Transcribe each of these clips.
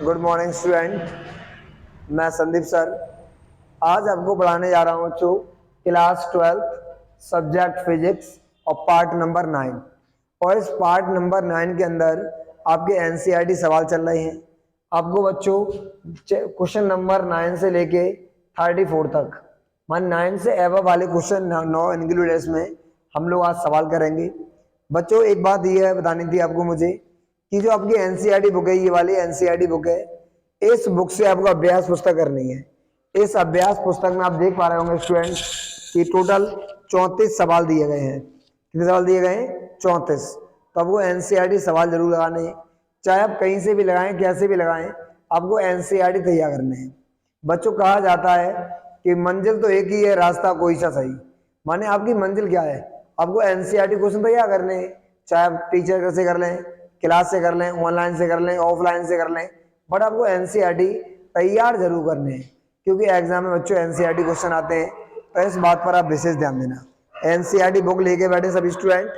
Good morning student, मैं Sandeep sir. आज आपको पढ़ाने जा रहा हूँ बच्चों क्लास 12 सब्जेक्ट फिजिक्स और पार्ट नंबर 9। और इस पार्ट नंबर 9 के अंदर आपके एनसीईआरटी सवाल चल रहे हैं। आपको बच्चों क्वेश्चन नंबर 9 से लेके 34 तक मान 9 से एबव वाले क्वेश्चन 9 इंक्लूडेड में हम लोग आज सवाल करेंगे। बच्चों एक बात ये है बतानी थी आपको मुझे कि जो आपकी एनसीईआरटी बुक है, ये वाली एनसीईआरटी बुक है, इस बुक से आपको अभ्यास पुस्तक करनी है। इस अभ्यास पुस्तक में आप देख पा रहे होंगे स्टूडेंट कि टोटल 34 सवाल दिए गए हैं। कितने सवाल दिए गए हैं? 34। तो आपको एनसीईआरटी सवाल जरूर लगाने हैं, चाहे आप कहीं से भी लगाएं, कैसे भी लगाएं, आपको एनसीईआरटी तैयार करने हैं। बच्चों कहा जाता है कि मंजिल तो एक ही है, रास्ता कोई सा सही। माने आपकी मंजिल क्या है? आपको एनसीईआरटी क्वेश्चन तैयार करने हैं, चाहे आप टीचर से कर लें, क्लास से कर लें, ऑनलाइन से कर लें, ऑफलाइन से कर लें, बट आपको एनसीईआरटी तैयार जरूर करने हैं, क्योंकि एग्जाम में बच्चों एनसीईआरटी क्वेश्चन आते हैं। तो इस बात पर आप विशेष ध्यान देना। एनसीईआरटी बुक लेके बैठे सभी स्टूडेंट,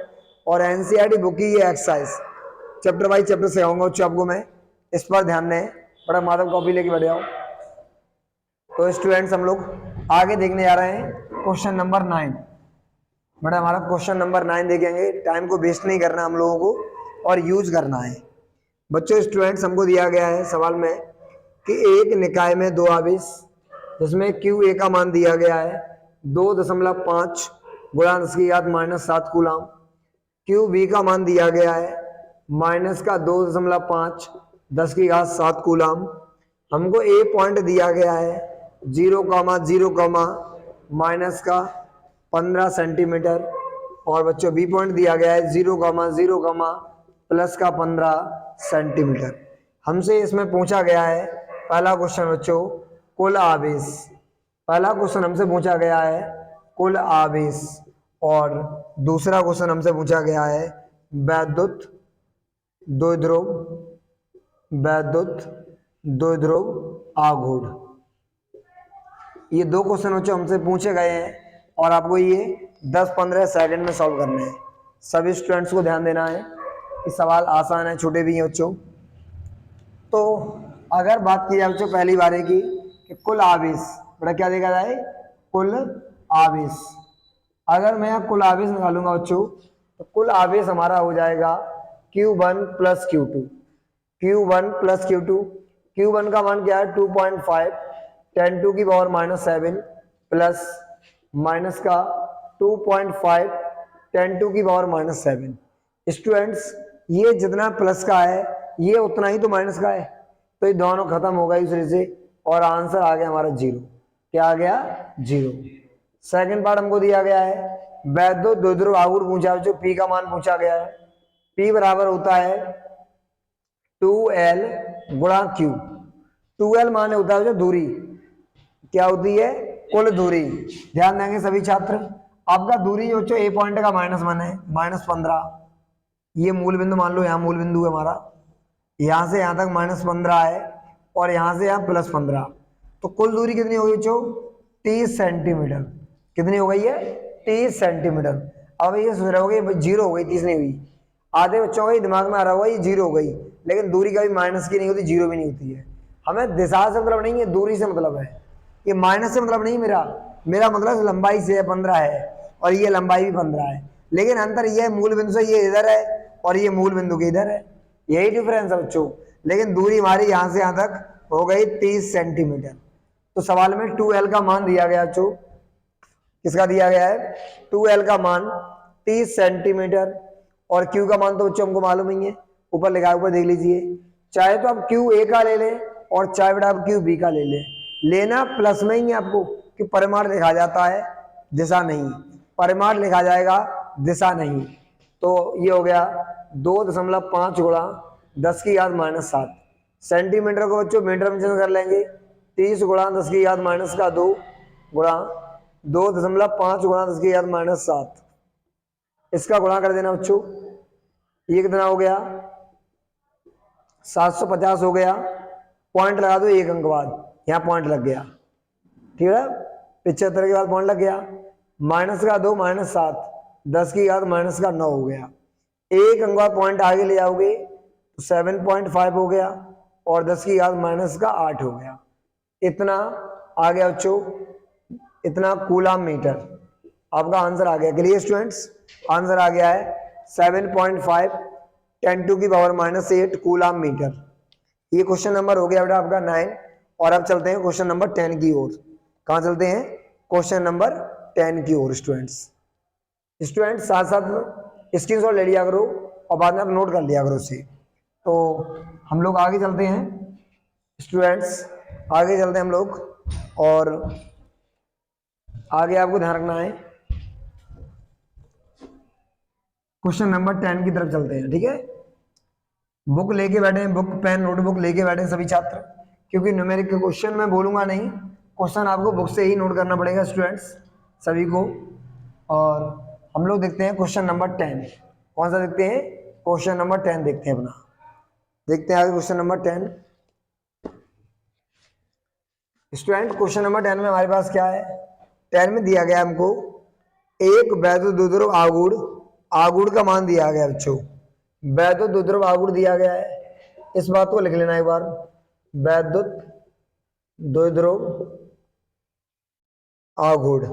और एनसीईआरटी बुक की ये एक्सरसाइज चैप्टर बाई चैप्टर से आऊंगा बच्चों आपको मैं, इस पर ध्यान दें। बड़ा माधव कॉपी लेके बैठे आओ। तो स्टूडेंट्स हम लोग आगे देखने जा रहे हैं क्वेश्चन नंबर 9। बड़ा हमारा क्वेश्चन नंबर 9 देखेंगे। टाइम को वेस्ट नहीं करना हम लोगों को और यूज करना है। बच्चों स्टूडेंट्स हमको दिया गया है सवाल में कि एक निकाय में दो आवेश जिसमें Q A का मान दिया गया है 2.5 गुणा 10⁻⁻7 कूलम, QB का मान दिया गया है माइनस का 2.5 10⁻7 कूलम। हमको A पॉइंट दिया गया है 0,0, माइनस का 15 सेंटीमीटर, और बच्चों B पॉइंट दिया गया है 0,0, प्लस का 15 सेंटीमीटर। हमसे इसमें पूछा गया है पहला क्वेश्चन बच्चों कुल आवेश। पहला क्वेश्चन हमसे पूछा गया है कुल आवेश, और दूसरा क्वेश्चन हमसे पूछा गया है वैद्युत द्विध्रुव आघूर्ण। ये दो क्वेश्चन बच्चों हमसे पूछे गए हैं और आपको ये 10-15 सेकंड में सॉल्व करने हैं। सभी स्टूडेंट्स को ध्यान देना है कि सवाल आसान है, छोटे भी हैं बच्चों। तो अगर बात की जाए बच्चों पहली बारे की कि कुल आवेश, बड़ा क्या देखा जाए? कुल आवेश। अगर मैं कुल आवेश निकालूंगा बच्चों तो कुल आवेश हमारा हो जाएगा Q1 plus Q2। Q1 plus Q2, Q1 का मान क्या है? 2.5 10⁻⁻7 प्लस माइनस का 2.5 10⁻⁻7। स्टूडेंट्स ये जितना प्लस का है ये उतना ही तो माइनस का है, तो ये दोनों खत्म हो गए दूसरे से और आंसर आ गया हमारा 0। क्या आ गया? 0। सेकंड पार्ट हमको दिया गया है वैद्युत द्विध्रुव आघूर्ण पूछा, जो P का मान पूछा गया है। P बराबर होता है 2L गुणा Q। 2L माने होता है जो दूरी, क्या होती है? कुल दूरी। ध्यान देंगे सभी छात्र, आपका दूरी जो A पॉइंट का -1 है, -15। ये मूल बिंदु मान लो, यहाँ मूल बिंदु है हमारा, यहाँ से यहाँ तक -15 है और यहाँ से यहाँ +15। तो कुल दूरी कितनी होगी बच्चों? 30 सेंटीमीटर। कितनी हो गई है? 30 सेंटीमीटर। अब ये सोच रहे होगे 0 हो गई, 30 नहीं हुई। आधे बच्चों का दिमाग में आ रहा होगा ये 0 हो गई, लेकिन दूरी कभी माइनस की नहीं होती, 0 भी नहीं होती है। हमें दिशा से मतलब नहीं है, दूरी से मतलब है। ये माइनस से मतलब नहीं, मेरा मतलब लंबाई से 15 है और ये लंबाई भी 15 है, लेकिन अंतर ये मूल बिंदु से ये इधर है और ये मूल बिंदु के इधर है, यही डिफरेंस है बच्चों। लेकिन दूरी हमारी यहाँ से यहाँ तक हो गई 30 सेंटीमीटर। तो सवाल में 2L का मान दिया गया बच्चों, किसका दिया गया है? 2L का मान 30 सेंटीमीटर, और Q का मान तो बच्चों हमको मालूम ही है, ऊपर लिखा है, ऊपर देख लीजिए। चाहे तो आप QA का ले लें और चाहे बेटा आप QB का ले लें, लेना प्लस में ही है आपको, कि परिमाण लिखा जाता है दिशा नहीं, परिमाण लिखा जाएगा दिशा नहीं। तो ये हो गया 2.5 गुणा 10⁻⁻7 सेंटीमीटर को बच्चों मीटर में चेंज कर लेंगे। 30 गुणा 10⁻⁻2 गुणा 2.5 गुणा 10⁻⁻7, इसका गुणा कर देना बच्चों। ये कितना हो गया? 750 हो गया। पॉइंट लगा दो एक अंक बाद, यहाँ पॉइंट लग गया, ठीक है। 75 के बाद पॉइंट लग गया। -2 -7 10⁻⁻9 हो गया। एक अंक बाद पॉइंट आगे ले जाओगे तो 7.5 हो गया, और 10 की घात माइनस का 8 हो गया। इतना आ गया बच्चों, इतना कूलम मीटर। आपका आंसर आ गया। क्लियर स्टूडेंट्स, आंसर आ गया है 7.5 10 टू की पावर -8 कूलम मीटर। ये क्वेश्चन नंबर हो गया बेटा आपका 9। और अब चलते हैं क्वेश्चन नंबर 10 की ओर। कहाँ चलते हैं? क्वेश्चन नंबर 10 की ओर। स्टूडेंट्स साथ साथ स्क्रीनशॉट ले लिया करो और बाद में आप नोट कर लिया करो उसे। तो हम लोग आगे चलते हैं स्टूडेंट्स, आगे चलते हैं हम लोग। और आगे आपको ध्यान रखना है, क्वेश्चन नंबर 10 की तरफ चलते हैं। ठीक है, बुक लेके बैठे हैं, बुक पेन नोटबुक लेके बैठे हैं सभी छात्र, क्योंकि न्यूमेरिक के क्वेश्चन मैं बोलूंगा नहीं, क्वेश्चन आपको बुक से ही नोट करना पड़ेगा स्टूडेंट्स सभी को। और हम लोग देखते हैं क्वेश्चन नंबर 10। कौन सा देखते हैं? क्वेश्चन नंबर 10 देखते हैं अपना। देखते हैं आगे question number 10। Student question number 10 में हमारे पास क्या है? 10 में दिया गया हमको एक वैद्युत द्विध्रुव आगुड़, आगुड़ का मान दिया गया बच्चों, वैद्युत द्विध्रुव आगुड़ दिया गया है। इस बात को लिख लेना एक बार, वैद्युत द्विध्रुव आगुड़,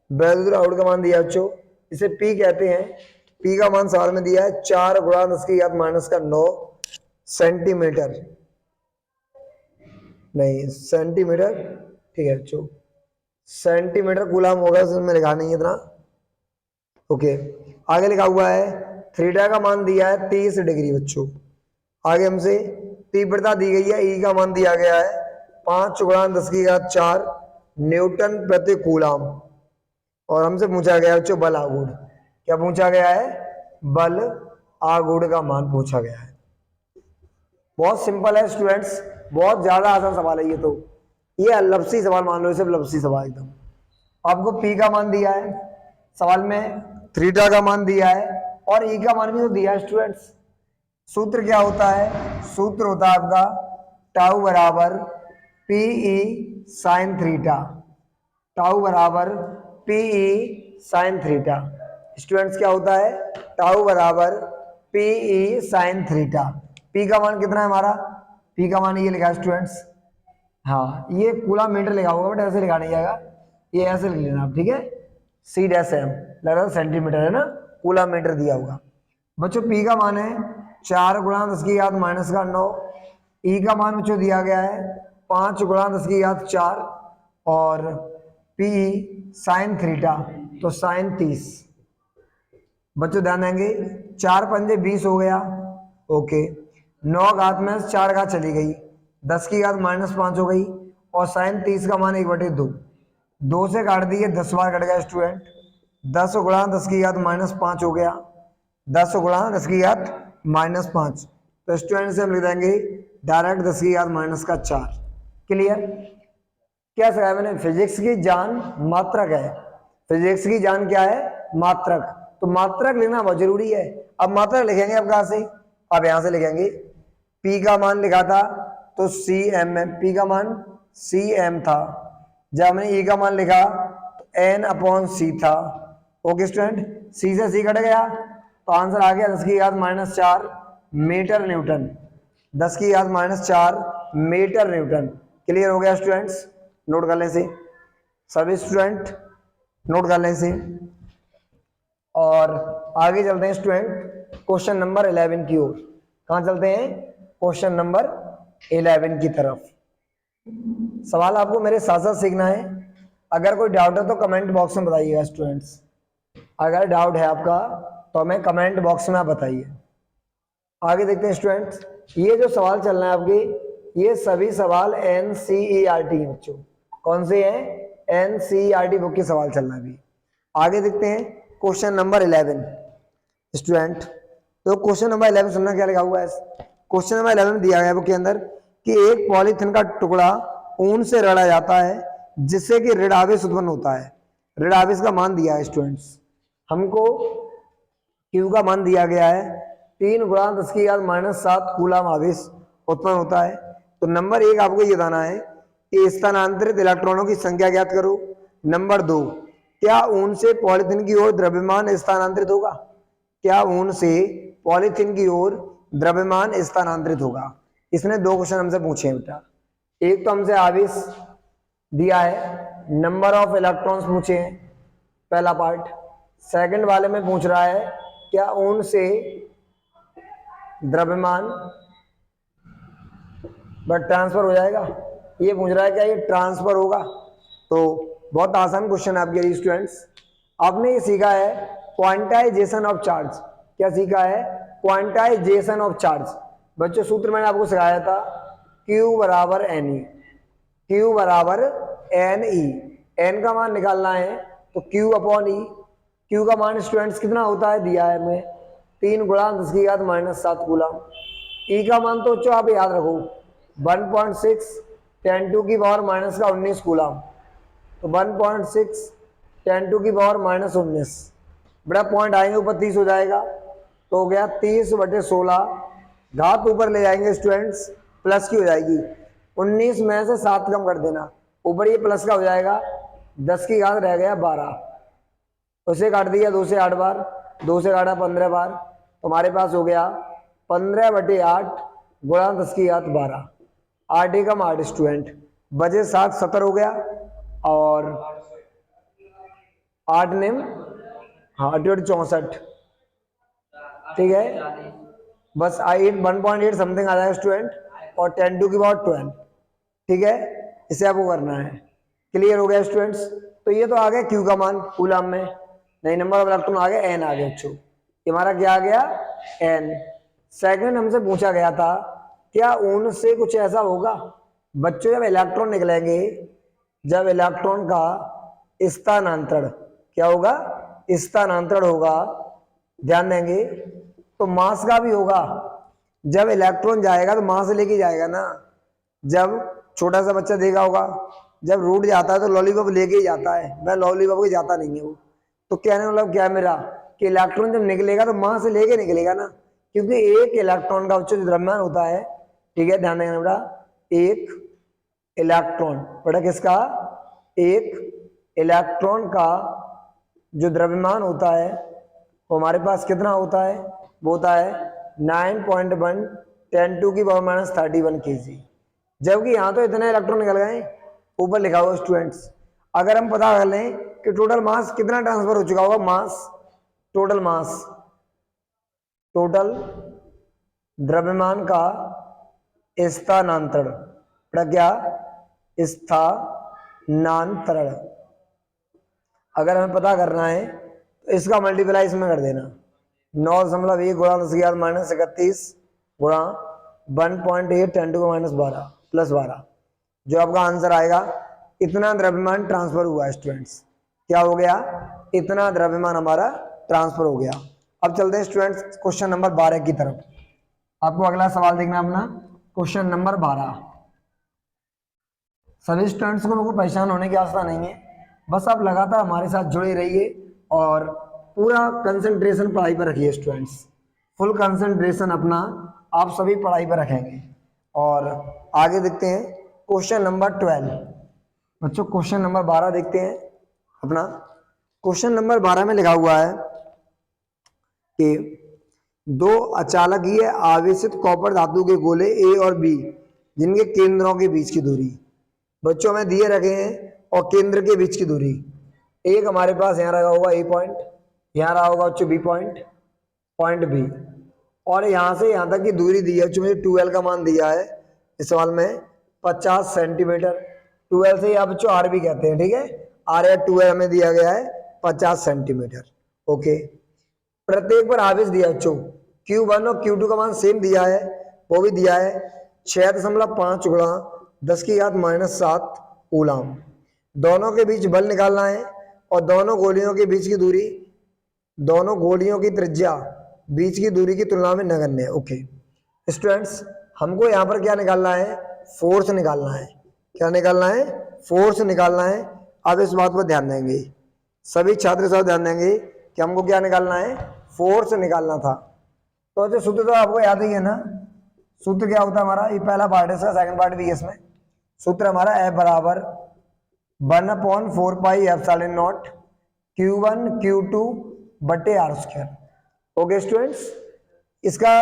वैद्युत आगुड़ का मान दिया बच्चों, इसे पी कहते हैं। पी का मान सवाल में दिया है 4 गुणा 10 की घात माइनस का 9 सेंटीमीटर, नहीं सेंटीमीटर, ठीक है बच्चों, सेंटीमीटर कूलम होगा, इसमें लिखा नहीं है इतना। ओके, आगे लिखा हुआ है थीटा का मान दिया है 30 डिग्री बच्चों। आगे हमसे तीव्रता दी गई है, ई का मान दिया गया है 5 गुणा 10 की घात 4 न्यूटन प्रति कूलम। और हमसे पूछा गया बच्चों बल आघूर्ण। क्या पूछा गया है? बल आघूर्ण का मान पूछा गया है। बहुत सिंपल है स्टूडेंट्स, बहुत ज्यादा आसान सवाल है ये। तो ये लफ्सी सवाल मान लो, सिर्फ लफ्सी सवाल एकदम। आपको पी का मान दिया है सवाल में, थीटा का मान दिया है और ई का मान भी तो दिया है स्टूडेंट्स। सूत्र क्या होता है? सूत्र होता है आपका टाउ बराबर पीई साइन थीटा, टाउ बराबर पीई साइन थीटा। स्टूडेंट्स क्या होता है? टाउ बराबर पीई साइन थीटा। पी का मान कितना है हमारा? पी का मान ये लिखा है स्टूडेंट्स, हाँ ये कूलम मीटर लिखा होगा बट ऐसे लिखा नहीं जाएगा, ये ऐसे लिख लेना आप। ठीक है, सी डैश एम लग रहा है सेंटीमीटर है ना, कूलम मीटर दिया होगा बच्चों। पी का मान है 4 गुणा 10 की घात माइनस का 9। ई का मान बच्चों दिया गया है 5 गुणा 10 की घात 4 और पी साइन थीटा तो साइन 30। बच्चों ध्यान देंगे, 4 पंजे 20 हो गया। ओके, 9 घात में 4 घात चली गई, 10 की घात -5 हो गई और साइन 30 का मान 1/2। 2 से काट दिए 10 बार कट गया स्टूडेंट। 10 गुणा 10 की घात -5 हो गया, 10 गुणा 10 की घात -5। तो स्टूडेंट से हम लिख देंगे डायरेक्ट 10 की घात -4। क्लियर? क्या सका मैंने? फिजिक्स की जान मात्रक है। फिजिक्स की जान क्या है? मात्रक। तो मात्रक लिखना बहुत जरूरी है। अब मात्रक लिखेंगे अब कहां से? अब यहां से लिखेंगे। पी का मान लिखा था तो सी एम एम, पी का मान सी एम था। जब हमने ई का मान लिखा तो एन अपॉन सी था। ओके स्टूडेंट, सी से सी कट गया तो आंसर आ गया 10 की घात -4 मीटर न्यूटन, 10 की घात -4 मीटर न्यूटन। क्लियर हो गया स्टूडेंट्स? नोट कर लें से सभी स्टूडेंट, नोट कर लें से। और आगे चलते हैं स्टूडेंट क्वेश्चन नंबर 11 की ओर। कहां चलते हैं? क्वेश्चन नंबर 11 की तरफ। सवाल आपको मेरे साथ साथ सीखना है। अगर कोई डाउट है तो कमेंट बॉक्स में बताइएगा स्टूडेंट्स। अगर डाउट है आपका तो हमें कमेंट बॉक्स में आप बताइए। आगे देखते हैं स्टूडेंट्स, ये जो सवाल चल रहे हैं आपके, ये सभी सवाल एनसीईआरटी बच्चों। कौन से हैं? एनसीईआरटी बुक के सवाल चल रहे हैं अभी। आगे देखते हैं क्वेश्चन नंबर 11 स्टूडेंट। तो क्वेश्चन नंबर 11 सुनना क्या लिखा हुआ है। क्वेश्चन नंबर 11 में दिया गया बुक के अंदर कि एक पॉलीथिन का टुकड़ा ऊन से रड़ा जाता है जिससे कि ऋण आवेश उत्पन्न होता है। ऋण आवेश का मान दिया है स्टूडेंट्स हमको, क्यू का मान दिया गया है 3 गुणा 10 की घात -7 कूलम आवेश उत्पन्न होता है। तो नंबर 1 आपको ये बताना है कि स्थानांतरित इलेक्ट्रॉनों की संख्या ज्ञात करो। नंबर 2, क्या ऊन से पॉलीथिन की ओर द्रव्यमान स्थानांतरित होगा? क्या ऊन से पॉलीथीन की ओर द्रव्यमान स्थानांतरित होगा। इसने दो क्वेश्चन हमसे पूछे हैं बेटा। एक तो हमसे आवेश दिया है, नंबर ऑफ इलेक्ट्रॉन्स पूछे हैं पहला पार्ट। सेकंड वाले में पूछ रहा है क्या ऊन से द्रव्यमान बट ट्रांसफर हो जाएगा, ये पूछ रहा है क्या ये ट्रांसफर होगा। तो बहुत आसान क्वेश्चन है आपके लिए स्टूडेंट्स। आपने ये सीखा है क्वांटाइजेशन ऑफ चार्ज। क्या सीखा है? Quantization of charge. बच्चों सूत्र मैंने आपको सिखाया था Q बराबर एन ई, Q बराबर एन ई। एन का मान निकालना है तो Q अपॉन ई। Q का मान स्टूडेंट्स कितना होता है दिया है हमें 3 गुणा 10⁻⁷ कूलम। ई का मान तो बच्चों आप याद रखो 1.6 10⁻⁻19 कूलम। तो 1.6 10⁻⁻19 बड़ा पॉइंट आएंगे ऊपर 30 हो जाएगा तो हो गया 30/16। घात ऊपर ले जाएंगे स्टूडेंट्स प्लस की हो जाएगी, 19 में से 7 कम कर देना, ऊपर ये प्लस का हो जाएगा 10 की घात रह गया 12। उसे काट दिया 2 से 8 बार, 2 से काटा 15 बार, तुम्हारे पास हो गया 15/8 गुणा 10 की घात 12। 8 एकम 8 स्टूडेंट बजे 7 70 हो गया और 8 निम 64। ठीक है बस 1.8 समथिंग आ जाएगा स्टूडेंट और 10⁻12। ठीक है इसे आपको करना है। क्लियर हो गया स्टूडेंट्स। तो ये तो आ गया Q का मान कूलम में, नहीं नंबर ऑफ इलेक्ट्रॉन आ गया N आ गया बच्चों। हमारा क्या आ गया N। सेकंड हमसे पूछा गया था क्या ऊन से कुछ ऐसा होगा। बच्चों जब इलेक्ट्रॉन निकलेंगे, जब इलेक्ट्रॉन का स्थानांतरण क्या होगा, स्थानांतरण होगा, ध्यान देंगे तो मास का भी होगा। जब इलेक्ट्रॉन जाएगा तो मास लेके जाएगा ना। जब छोटा सा बच्चा देखा होगा जब रूट जाता है तो लॉलीपॉप लेके ही जाता है, वह लॉलीपॉप के जाता नहीं है वो। तो कहने मतलब क्या है मेरा कि इलेक्ट्रॉन जब निकलेगा तो मास लेके निकलेगा ना, क्योंकि एक इलेक्ट्रॉन का उच्च द्रव्यमान होता है। ठीक है ध्यान देना बेटा, एक इलेक्ट्रॉन बेटा किसका, एक इलेक्ट्रॉन का जो द्रव्यमान होता है वो हमारे पास कितना होता है, वो होता है 9.1 10⁻31 kg। जबकि यहाँ तो इतने इलेक्ट्रॉन निकल गए, ऊपर लिखा हुआ स्टूडेंट्स। अगर हम पता कर लें कि टोटल मास कितना ट्रांसफर हो चुका होगा, मास टोटल मास, टोटल द्रव्यमान का स्थानांतरण, क्या स्थानांतरण अगर हमें पता करना है तो इसका मल्टीप्लाई इसमें कर देना 9.1 गुणा 10⁻31 गुणा 1.8 10⁻12 प्लस 12, जो आपका आंसर आएगा इतना द्रव्यमान ट्रांसफर हुआ है स्टूडेंट्स। क्या हो गया, इतना द्रव्यमान हमारा ट्रांसफर हो गया। अब चलते हैं स्टूडेंट्स क्वेश्चन नंबर 12 की तरफ। आपको अगला सवाल देखना अपना क्वेश्चन नंबर 12। सभी स्टूडेंट्स को मेरे को परेशान होने की आवश्यकता नहीं है, बस आप लगातार हमारे साथ जुड़े रहिए और पूरा कंसंट्रेशन पढ़ाई पर रखिए स्टूडेंट्स। फुल कंसंट्रेशन अपना आप सभी पढ़ाई पर रखेंगे। और आगे देखते हैं क्वेश्चन नंबर 12। बच्चों क्वेश्चन नंबर 12 देखते हैं अपना। क्वेश्चन नंबर 12 में लिखा हुआ है कि दो अचालकीय आवेशित कॉपर धातु के गोले ए और बी जिनके केंद्रों के बीच की दूरी, बच्चों में दिए रखे हैं और केंद्र के बीच की दूरी, एक हमारे पास यहाँ रखा होगा ए पॉइंट, यहाँ रहा होगा बच्चों बी पॉइंट, पॉइंट बी, और यहाँ से यहाँ तक की दूरी दी है बच्चों मुझे 12 का मान दिया है इस सवाल में 50 सेंटीमीटर। 12 से आप बच्चों आर भी कहते हैं, ठीक है, आर या 12 हमें दिया गया है 50 सेंटीमीटर। ओके, प्रत्येक पर आवेश दिया बच्चों Q1 और Q2 का मान सेम दिया है, वो भी दिया है 6.5 गुणा 10⁻⁻7 कूलम। दोनों के बीच बल निकालना है और दोनों गोलियों के बीच की दूरी, दोनों गोलियों की त्रिज्या बीच की दूरी की तुलना में नगण्य है। ओके स्टूडेंट्स, हमको यहाँ पर क्या निकालना है, फोर्स निकालना है। क्या निकालना है, फोर्स निकालना है। अब इस बात पर ध्यान देंगे, सभी छात्र सब ध्यान देंगे कि हमको क्या निकालना है, फोर्स निकालना था। तो जो सूत्र तो आपको याद ही है ना, सूत्र क्या होता है हमारा, ये पहला पार्ट है इसका, सेकंड पार्ट भी है इसमें। सूत्र हमारा F बराबर 1/4 pi epsilon not Q1 Q2 बटे R स्क्वायर। ओके स्टूडेंट्स, इसका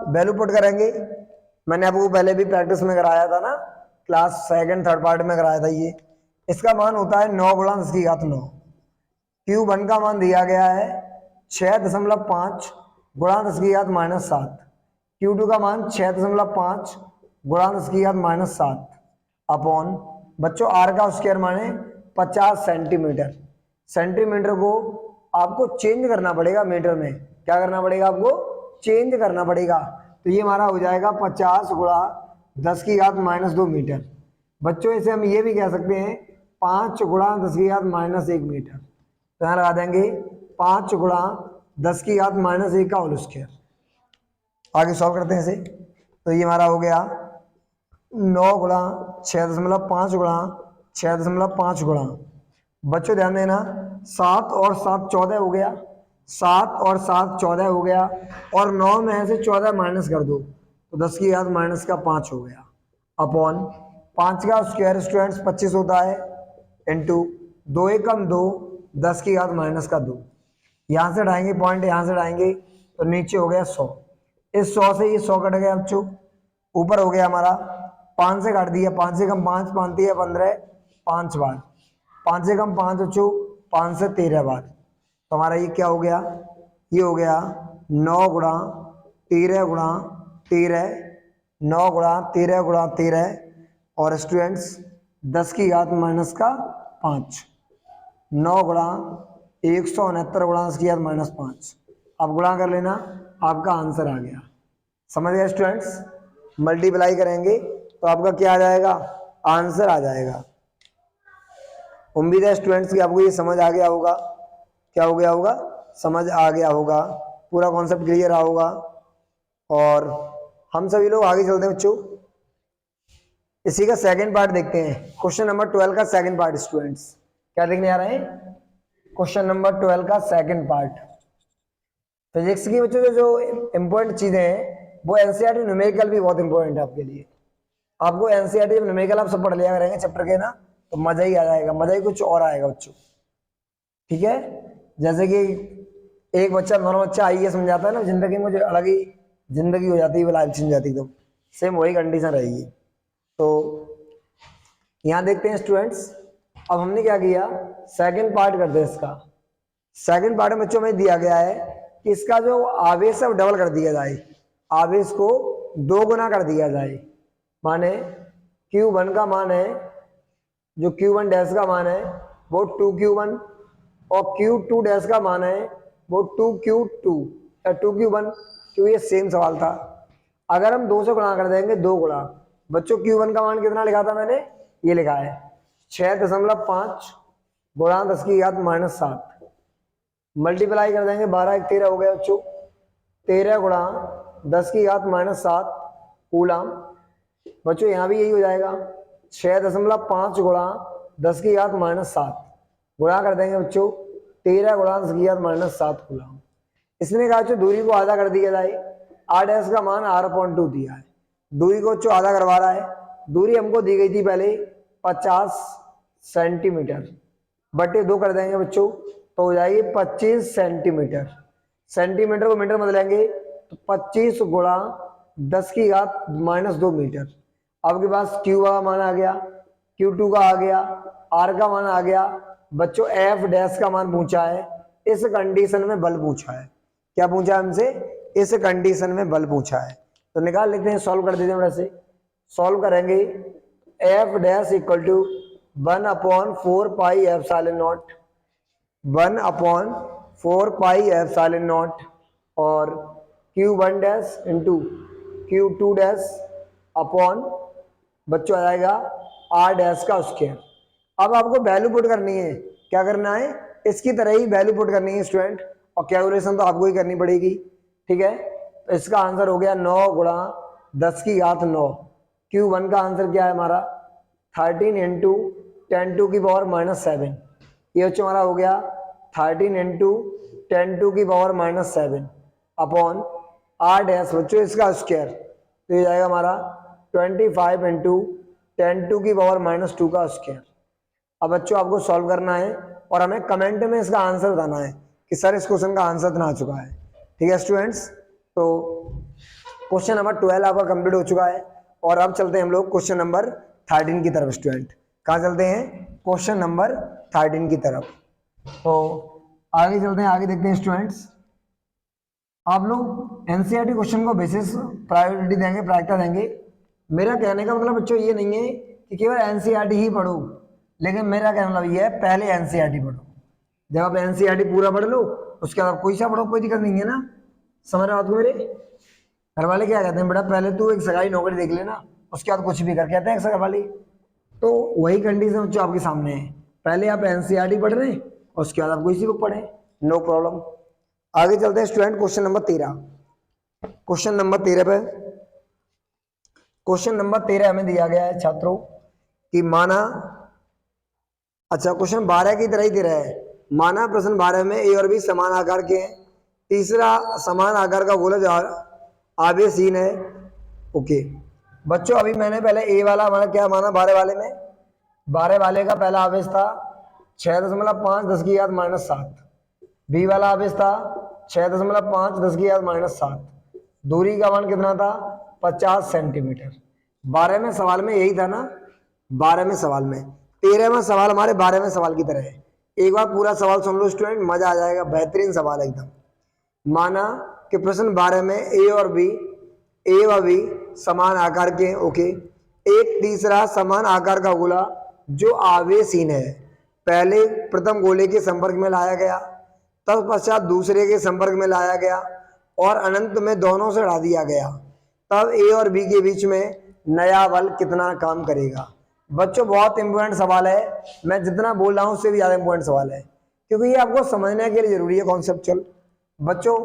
वैल्यू पुट करेंगे। मैंने आपको पहले भी प्रैक्टिस में कराया था ना, क्लास सेकंड थर्ड पार्ट में कराया था ये। इसका मान होता है 9 गुणा 10 की घात 9। Q1 का मान दिया गया है 6.5 गुणा 10 की घात -7। Q2 का मान 6.5 गुणा 10 की घात -7 अपॉन बच्चों आर का स्क्वायर माने 50 सेंटीमीटर। सेंटीमीटर को आपको चेंज करना पड़ेगा मीटर में। क्या करना पड़ेगा आपको? चेंज करना पड़ेगा। तो ये हमारा हो जाएगा 50 गुणा 10 की घात -2 मीटर। बच्चों इसे हम ये भी कह सकते हैं 5 गुणा 10 की घात -1 मीटर। तो यहाँ लगा देंगे 5 गुणा 10 की घात -1 का होल स्क्वायर। आगे सॉल्व करते हैं इसे। तो ये हमारा हो गया 9 गुणा 6.5 गुणा 6.5 गुणा, बच्चों ध्यान देना 7 और 7 14 हो गया, 7 और 7 14 हो गया, और 9 में से 14 माइनस कर दो तो 10 की घात -5 हो गया अपॉन 5 का स्क्वायर स्टूडेंट्स 25 होता है इंटू 2 एकम 2 10 की घात -2। यहाँ से हटाएंगे पॉइंट, यहाँ से हटाएंगे तो नीचे हो गया 100। इस 100 से ये 100 कट गया बच्चों, ऊपर हो गया हमारा 5 से काट दिया, 5 से कम 5 5 है 15, 5 बार 5 से कम 5 बच्चों 5 से 13 बार। तो हमारा ये क्या हो गया? ये हो गया 9 गुणा 13 गुणा 13, 9 गुणा 13 गुणा 13 और स्टूडेंट्स 10 की घात -5, 9 गुणा 169 गुणा 10 की घात -5। अब गुणा कर लेना, आपका आंसर आ गया। समझ गए स्टूडेंट्स? मल्टीप्लाई करेंगे तो आपका क्या आ जाएगा? आंसर आ जाएगा। उम्मीद है स्टूडेंट्स कि आपको ये समझ आ गया होगा। क्या हो गया होगा? समझ आ गया होगा, पूरा कॉन्सेप्ट क्लियर रहा होगा। और हम सभी लोग आगे चलते हैं बच्चों, इसी का सेकंड पार्ट देखते हैं। क्वेश्चन नंबर 12 का सेकंड पार्ट स्टूडेंट्स क्या देखने आ रहे हैं? क्वेश्चन नंबर 12 का सेकंड पार्ट। फिजिक्स की बच्चों जो इंपॉर्टेंट चीजें हैं वो एनसीईआरटी न्यूमेरिकल भी बहुत इंपॉर्टेंट है आपके लिए। आपको एनसीईआरटी न्यूमेरिकल आप सब पढ़ लिया करेंगे चैप्टर के ना, तो मजा ही आ जाएगा, मजा ही कुछ और आएगा बच्चों। ठीक है, जैसे कि एक बच्चा नॉर्मल बच्चा आईएएस बन जाता है ना, जिंदगी में जो अलग ही जिंदगी हो जाती है, लाइफ चेंज जाती है, एकदम सेम वही कंडीशन रहेगी। तो यहाँ देखते हैं स्टूडेंट्स, अब हमने क्या किया, सेकंड पार्ट करते हैं इसका। सेकंड पार्ट में बच्चों में दिया गया है कि इसका जो आवेश है वो डबल कर दिया जाए, आवेश को 2 गुना कर दिया जाए। माने Q1 का मान है, जो Q1 डैश का मान है वो 2Q1 और Q2 डैश का मान है वो 2Q2 या 2Q1, क्योंकि ये सेम सवाल था। अगर हम 2 से गुणा कर देंगे 2 गुणा, बच्चों Q1 का मान कितना लिखा था मैंने? ये लिखा है 6.5 गुणा 10 की घात -7। मल्टीप्लाई कर देंगे 12 1 13 हो गया बच्चों, 13 गुणा 10 की घात -7 कूलम। बच्चों यहाँ भी यही हो जाएगा 6.5 गुणा 10 की घात -7, गुणा कर देंगे बच्चों 13 गुणा 10 की घात -7 कूलम। इसने कहा बच्चों दूरी को आधा कर दिया जाए, r डैश का मान r/2 दिया है, दूरी को बच्चों आधा करवा रहा है। दूरी हमको दी गई थी पहले 50 सेंटीमीटर, बटे 2 कर देंगे बच्चों तो हो जाएगी 25 सेंटीमीटर। सेंटीमीटर को मीटर बदलेंगे तो 25 गुणा 10 की घात -2 मीटर। आपके पास Q का मान आ गया, Q2 का आ गया, R का मान आ गया। बच्चों F डैश का मान पूछा है, इस कंडीशन में बल पूछा है। क्या पूछा है हमसे? इस कंडीशन में बल पूछा है। तो निकाल लेते हैं, सॉल्व कर देते हैं। वैसे सॉल्व करेंगे F dash equal to 1/4 pi epsilon naught, 1/4 pi epsilon naught और Q1 dash into Q2 dash upon बच्चों आ जाएगा R डैश का स्क्वायर। अब आपको वैल्यू पुट करनी है, क्या करना है? इसकी तरह ही वैल्यू पुट करनी है स्टूडेंट, और कैलकुलेशन तो आपको ही करनी पड़ेगी। ठीक है, तो इसका आंसर हो गया 9 गुणा 10 की घात 9। Q1 का आंसर क्या है हमारा? 13 इंटू 10⁻⁻7। ये बच्चों हमारा हो गया 13 इंटू 10⁻⁻7 अपॉन R डैश बच्चों इसका स्क्वायर, तो ये जाएगा हमारा 25 इंटू 10⁻⁻2 का स्क्वायर। अब बच्चों आपको सॉल्व करना है और हमें कमेंट में इसका आंसर बताना है कि सर इस क्वेश्चन का आंसर इतना आ चुका है। ठीक है स्टूडेंट्स, तो क्वेश्चन नंबर 12 आपका कंप्लीट हो चुका है और अब चलते हैं हम लोग क्वेश्चन नंबर 13 की तरफ। स्टूडेंट कहाँ चलते हैं? क्वेश्चन नंबर 13 की तरफ। तो आगे चलते हैं, आगे देखते हैं स्टूडेंट्स। आप लोग एनसीईआरटी क्वेश्चन को बेसिस प्रायोरिटी देंगे, प्राथमिकता देंगे। मेरा कहने का मतलब बच्चों ये नहीं है कि केवल एनसीईआरटी ही पढ़ो, लेकिन मेरा कहना मतलब ये है पहले एनसीईआरटी पढ़ो। जब आप एनसीईआरटी पूरा पढ़ लो उसके बाद कोई सा पढ़ो, कोई दिक्कत नहीं है ना। समझ रहे हो आप मेरे? घर वाले क्या कहते हैं, बेटा पहले तू एक सरकारी नौकरी देख लेना उसके बाद कुछ भी कर, कहते हैं घर वाले। तो वही कंडीशन जो आपके सामने है, पहले आप एनसीईआरटी पढ़ रहे हैं उसके बाद आप कोई सी बुक पढ़े, नो प्रॉब्लम। आगे चलते हैं student question number 13। Question number 13 पे, क्वेश्चन नंबर 13 हमें दिया गया है छात्रों कि माना, अच्छा क्वेश्चन 12 की तरह ही दे रहा है। माना प्रश्न 12 में ए और बी समान आकार के हैं, तीसरा समान आकार का गोला जो आवेशहीन है। ओके बच्चों, अभी मैंने पहले ए वाला हमारा क्या माना, 12 वाले में, 12 वाले का पहला आवेश था 6.5 10 की घात -7। बी वाला आवेश था 6.5 10 की घात -7। दूरी का मान कितना था? 50 सेंटीमीटर। 12वें में सवाल में यही था ना, 12वें में सवाल में। 13वें सवाल हमारे 12वें सवाल की तरह है। एक बार पूरा सवाल सुन लो स्टूडेंट, मजा आ जाएगा, बेहतरीन सवाल है एकदम। माना कि प्रश्न 12 में ए व बी समान आकार के, ओके, एक तीसरा समान आकार का गोला जो आवेशहीन है पहले प्रथम गोले के संपर्क में लाया गया, तत्पश्चात दूसरे के संपर्क में लाया गया और अनंत में दोनों से हटा दिया गया, तब ए और बी के बीच में नया बल कितना काम करेगा। बच्चों बहुत इंपॉर्टेंट सवाल है, मैं जितना बोल रहा हूं उससे भी ज्यादा इंपॉर्टेंट सवाल है, क्योंकि ये आपको समझने के लिए जरूरी है कॉन्सेप्चुअल। बच्चों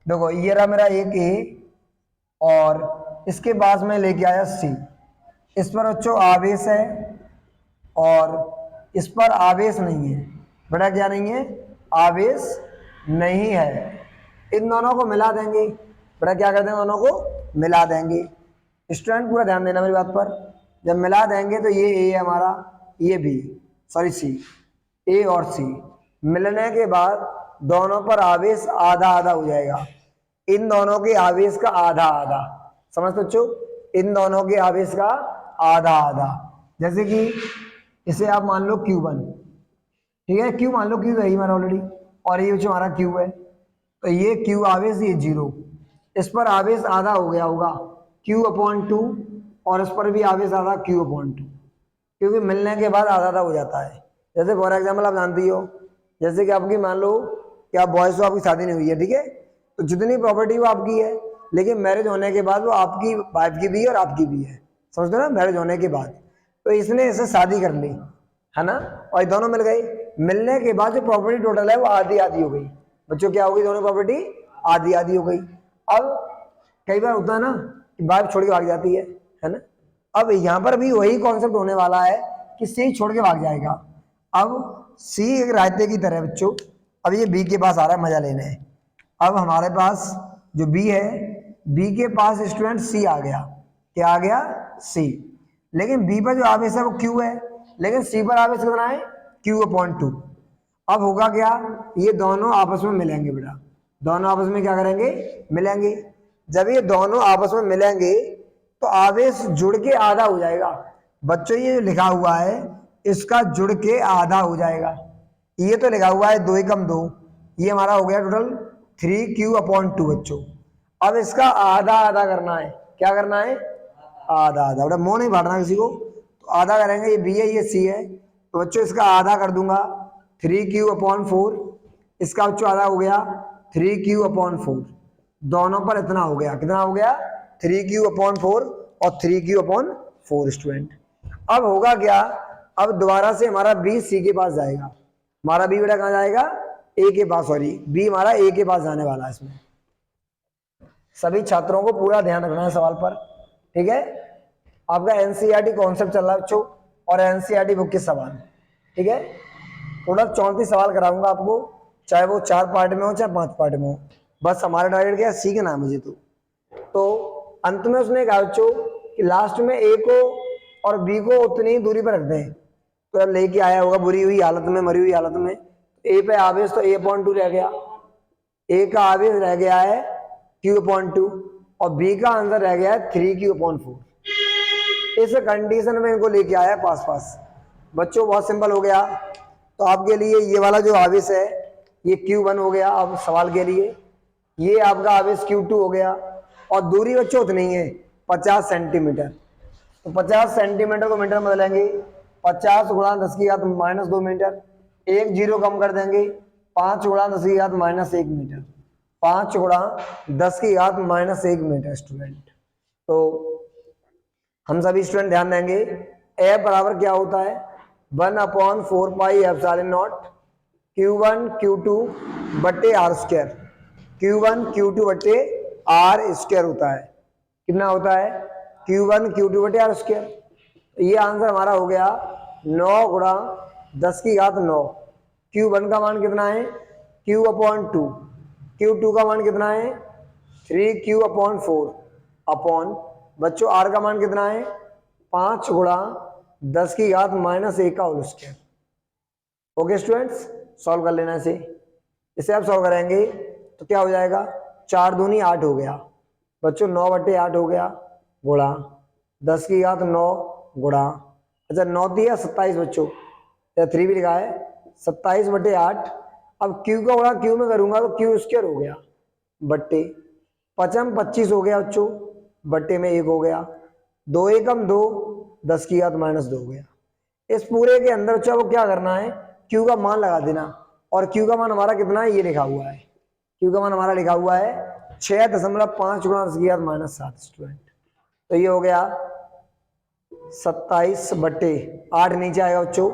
देखो, ये रहा मेरा एक ए और इसके बाद में लेके आया सी। इस पर बच्चों आवेश है और इस पर आवेश नहीं है। बेटा क्या नहीं है? आवेश नहीं है। इन दोनों को मिला देंगे। बेटा क्या करते हैं? दोनों को मिला देंगे। स्टूडेंट पूरा ध्यान देना मेरी बात पर। जब मिला देंगे तो ये ए हमारा, ये बी, सॉरी सी, ए और सी मिलने के बाद दोनों पर आवेश आधा आधा हो जाएगा। इन दोनों के आवेश का आधा आधा, समझ बच्चों, इन दोनों के आवेश का आधा आधा। जैसे कि इसे आप मान लो Q1, ठीक है, Q मान लो, Q तो है ही हमारा ऑलरेडी, और ये जो हमारा Q है, तो ये Q आवेश, ये 0, इस पर आवेश आधा हो गया होगा Q/2 और इस पर भी आवेश आधा Q/2, क्योंकि मिलने के बाद आधा आधा हो जाता है। जैसे फॉर एग्जाम्पल आप जानती हो, जैसे कि आपकी मान लो कि आप बॉयज, तो आपकी शादी नहीं हुई है, ठीक है, तो जितनी प्रॉपर्टी वो आपकी है, लेकिन मैरिज होने के बाद वो आपकी वाइफ की भी है और आपकी भी है, समझ दो ना, मैरिज होने के बाद। तो इसने इसे शादी कर ली है ना, और दोनों मिल गए। मिलने के बाद जो प्रॉपर्टी टोटल है वो आधी आधी हो गई। बच्चों क्या हो गई? दोनों प्रॉपर्टी आधी आधी हो गई। अब कई बार होता है ना कि वाइफ छोड़ के भाग जाती है ना। अब यहाँ पर भी वही कॉन्सेप्ट होने वाला है कि सी छोड़ के भाग जाएगा। अब सी एक रायते की तरह बच्चों, अब ये बी के पास आ रहा है मजा लेने। अब हमारे पास जो बी है, बी के पास स्टूडेंट सी आ गया। क्या आ गया? सी। लेकिन बी पर जो आवेश है वो क्यू है, लेकिन सी पर आवेश कितना है? Q/2। अब होगा क्या? ये दोनों आपस में मिलेंगे बेटा, दोनों आपस में क्या करेंगे? मिलेंगे। जब ये दोनों आपस में मिलेंगे तो आवेश जुड़ के आधा हो जाएगा। बच्चों ये जो लिखा हुआ है इसका जुड़ के आधा हो जाएगा। ये तो लिखा हुआ है 2 × 2, ये हमारा हो गया टोटल 3Q/2 बच्चों। अब इसका आधा आधा करना है। क्या करना है? आधा आधा। बेटा मोह नहीं बांटना किसी को, तो आधा करेंगे। ये बी है, ये सी है, तो बच्चों इसका आधा कर दूंगा 3Q/4। इसका बच्चों आधा हो गया 3Q/4। दोनों पर इतना हो गया, कितना हो गया? 3Q/4 और 3Q/4 स्टूडेंट। अब होगा क्या? अब दोबारा से हमारा बी सी के पास जाएगा। हमारा बी बेटा कहाँ जाएगा? ए के पास, सॉरी बी हमारा ए के पास जाने वाला है। इसमें सभी छात्रों को पूरा ध्यान रखना है सवाल पर, ठीक है। आपका एनसीईआरटी कॉन्सेप्ट चल रहा है बच्चों और एनसीईआरटी बुक के सवाल, ठीक है। टोटल 34 सवाल कराऊंगा आपको, चाहे वो 4 पार्ट में हो चाहे 5 पार्ट में हो। बस हमारा टारगेट क्या है? सीखना है मुझे। तो अंत में उसने कहा बच्चों कि लास्ट में ए को और बी को उतनी ही दूरी पर रख दें। तो अब लेके आया होगा बुरी हुई हालत में, मरी हुई हालत में, ए पे आवेश तो A/2 रह गया, ए का आवेश रह गया है Q/2 और बी का आंसर रह गया है 3Q/4। इस कंडीशन में इनको लेके आया पास पास। बच्चों बहुत सिंपल हो गया। तो आपके लिए ये वाला जो आवेश है ये Q1 हो गया। अब सवाल के लिए ये आपका आवेश Q2 हो गया और दूरी बच्चों उतनी है 50 सेंटीमीटर। तो 50 सेंटीमीटर को मीटर में बदलेंगे, 50 गुणा 10 की घात -2 मीटर, एक जीरो कम कर देंगे, 5 गुणा 10 की घात -1 मीटर, 5 गुणा 10 की घात -1 मीटर। स्टूडेंट तो हम सभी स्टूडेंट ध्यान देंगे F बराबर क्या होता है 1/4 pi epsilon not Q1 Q2 बटे R स्क्वायर। Q1 Q2 बटे R स्क्वायर होता है। कितना होता है Q1 Q2 बटे R स्क्वायर। ये आंसर हमारा हो गया 9 गुणा 10 की घात 9। Q1 का मान कितना है Q/2, Q2 का मान कितना है 3Q/4 अपॉन बच्चों R का मान कितना है 5 गुणा 10 की घात -1 का whole square. Okay students, solve कर लेना इसे आप सॉल्व करेंगे तो क्या हो जाएगा 4 दूनी 8 हो गया बच्चों, 9/8 हो गया गुणा 10 की घात 9 गुणा, अच्छा 9 दिया 27 बच्चों, या 3 भी लिखा है 27/8। अब Q का गुणा Q में करूंगा तो Q स्क्वायर हो गया बट्टे 25 हो गया बच्चों, बट्टे में 1 हो गया, 2 एकम 2, 10 की घात -2 हो गया। इस पूरे के अंदर बच्चों को क्या करना है Q का मान लगा देना, और Q का मान हमारा कितना है ये लिखा हुआ है, Q का मान हमारा लिखा हुआ है 6.5 गुणा 10 की घात -7। स्टूडेंट तो ये हो गया 27/8, नीचे आएगा बच्चों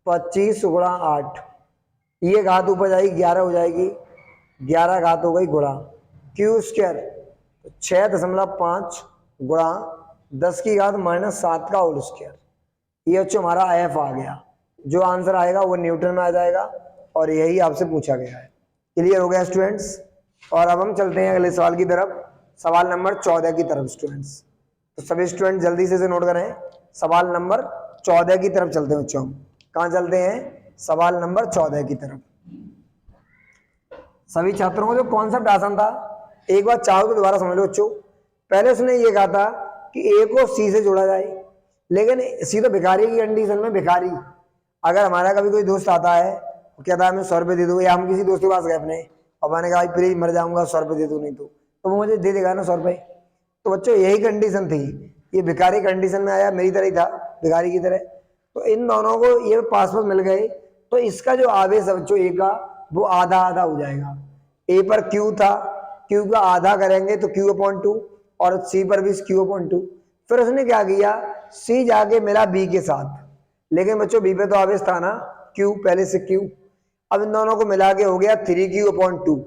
25 गुणा 8, ये घात ऊपर जाएगी 11 हो जाएगी, 11 घात हो गई गुणा Q स्क्वायर 6.5 गुणा 10 की घात -7 का होल स्क्वायर। ये बच्चों हमारा F आ गया। जो आंसर आएगा वो न्यूटन में आ जाएगा और यही आपसे पूछा गया है। क्लियर हो गया स्टूडेंट्स। और अब हम चलते हैं अगले सवाल की तरफ, सवाल नंबर 14 की तरफ। स्टूडेंट्स तो सभी स्टूडेंट जल्दी से इसे नोट करें, सवाल नंबर 14 की तरफ चलते हैं बच्चों। हम कहाँ चलते हैं सवाल नंबर 14 की तरफ। सभी छात्रों को जो कॉन्सेप्ट आसान था एक बार चाहो तो दोबारा समझ लो बच्चों। पहले उसने ये कहा था कि ए को सी से जोड़ा जाए, लेकिन सी तो भिखारी की कंडीशन में, भिखारी अगर हमारा कभी कोई दोस्त आता है वो कहता है हमें 100 रुपये दे दो, या हम किसी दोस्त के पास गए अपने और मैंने कहा प्लीज मर जाऊंगा 100 रुपये दे दो, नहीं तो वो मुझे दे देगा ना 100 रुपये। तो बच्चों यही कंडीशन थी, ये भिखारी कंडीशन में आया, मेरी तरह ही था भिखारी की तरह। तो इन दोनों को ये पास पास मिल गए, तो इसका जो आवेश है बच्चों ए का वो आधा आधा हो जाएगा। ए पर Q था, Q का आधा करेंगे तो Q/2 और C पर भी Q/2। फिर उसने क्या किया C जाके मिला B के साथ, लेकिन बच्चों B पे तो आवेश था ना Q, पहले से Q। अब इन दोनों को मिला के हो गया 3Q/2।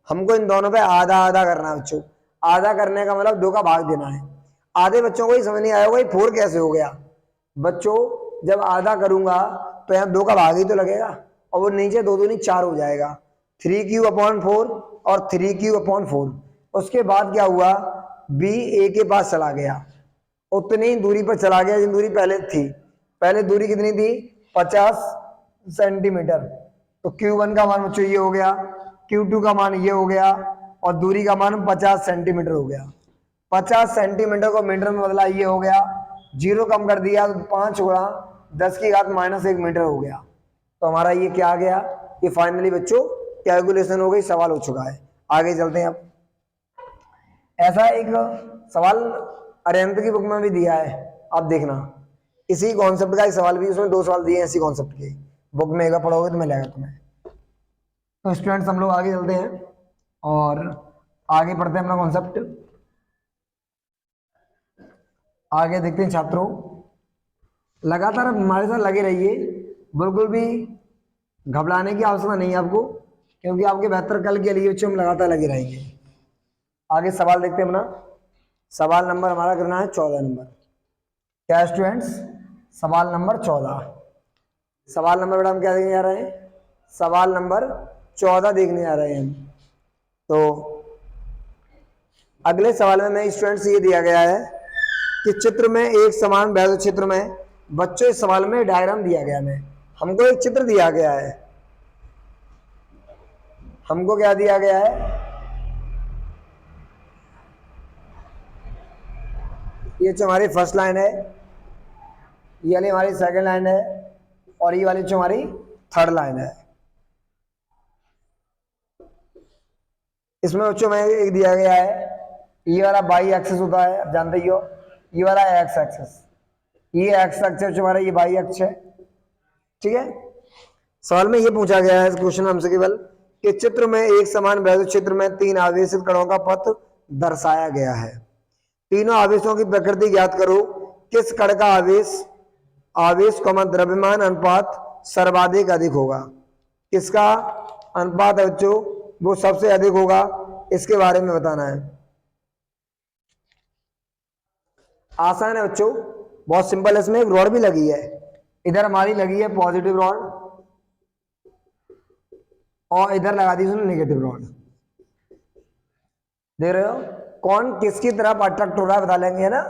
हमको इन दोनों पे आधा आधा करना है बच्चों। आधा करने का मतलब 2 का भाग देना है। आधे बच्चों को ही समझ नहीं आया होगा 4 कैसे हो गया। बच्चों जब आधा करूंगा तो यहाँ 2 का भाग ही तो लगेगा, और वो नीचे 2 दूनी 4 हो जाएगा, 3Q/4 और 3Q/4। उसके बाद क्या हुआ B A के पास चला गया, उतनी दूरी पर चला गया जितनी दूरी पहले थी। पहले दूरी कितनी थी 50 सेंटीमीटर। तो Q1 का मान बच्चों ये हो गया, Q2 का मान ये हो गया, और दूरी का मान 50 सेंटीमीटर हो गया। 50 सेंटीमीटर को मीटर में बदला, ये हो गया, जीरो कम कर दिया तो 5 गुणा 10 की घात -1 मीटर हो गया। तो हमारा ये क्या आ गया, ये फाइनली बच्चों कैलकुलेशन हो गई, सवाल हो चुका है। आगे चलते हैं। अब ऐसा एक सवाल अरिहंत की बुक में भी दिया है, आप देखना इसी कॉन्सेप्ट का एक सवाल भी, उसमें 2 सवाल दिए हैं इसी कॉन्सेप्ट के। बुक में एक बार पढ़ोगे तो मिलेगा तुम्हें। तो स्टूडेंट्स हम लोग आगे चलते हैं और आगे पढ़ते हैं अपना कॉन्सेप्ट। आगे देखते हैं छात्रों, लगातार हमारे साथ लगे रहिए, बिल्कुल भी घबराने की आवश्यकता नहीं है आपको, क्योंकि आपके बेहतर कल के लिए बच्चों हम लगातार लगे रहेंगे। आगे सवाल देखते हैं अपना। सवाल नंबर हमारा करना है 14 नंबर। क्या स्टूडेंट्स सवाल नंबर 14। सवाल नंबर बेटा हम क्या देखने जा रहे हैं, सवाल नंबर 14 देखने जा रहे हैं हम। तो अगले सवाल में मैं स्टूडेंट्स ये दिया गया है कि चित्र में एक समान वैध क्षेत्र में, बच्चों इस सवाल में डायग्राम दिया गया है, हमको एक चित्र दिया गया है, हमको क्या दिया गया है, ये जो हमारी फर्स्ट लाइन है, ये वाली हमारी सेकंड लाइन है, और ये वाली जो हमारी थर्ड लाइन है। इसमें बच्चों में एक दिया गया है, ये वाला बाई एक्सेस होता है, आप जानते ही हो, ये वाला एक्स एक्सेस, ये एक्स एक्सेस हमारा, ये बाई एक्स है। ठीक है, सवाल में ये पूछा गया है क्वेश्चन हमसे केवल कि चित्र में एक समान वैद्युत क्षेत्र में 3 आवेशित कणों का पथ दर्शाया गया है, तीनों आवेशों की प्रकृति ज्ञात करो, किस कण का आवेश द्रव्यमान अनुपात सर्वाधिक अधिक होगा, किसका अनुपात है बच्चों वो सबसे अधिक होगा, इसके बारे में बताना है। आसान है बच्चों, बहुत सिंपल है। इसमें एक रॉड भी लगी है, इधर हमारी लगी है पॉजिटिव रॉड और इधर लगा दी उसने नेगेटिव रॉड। देख रहे हो कौन किसकी तरफ अट्रैक्ट हो रहा है, बता लेंगे, है ना।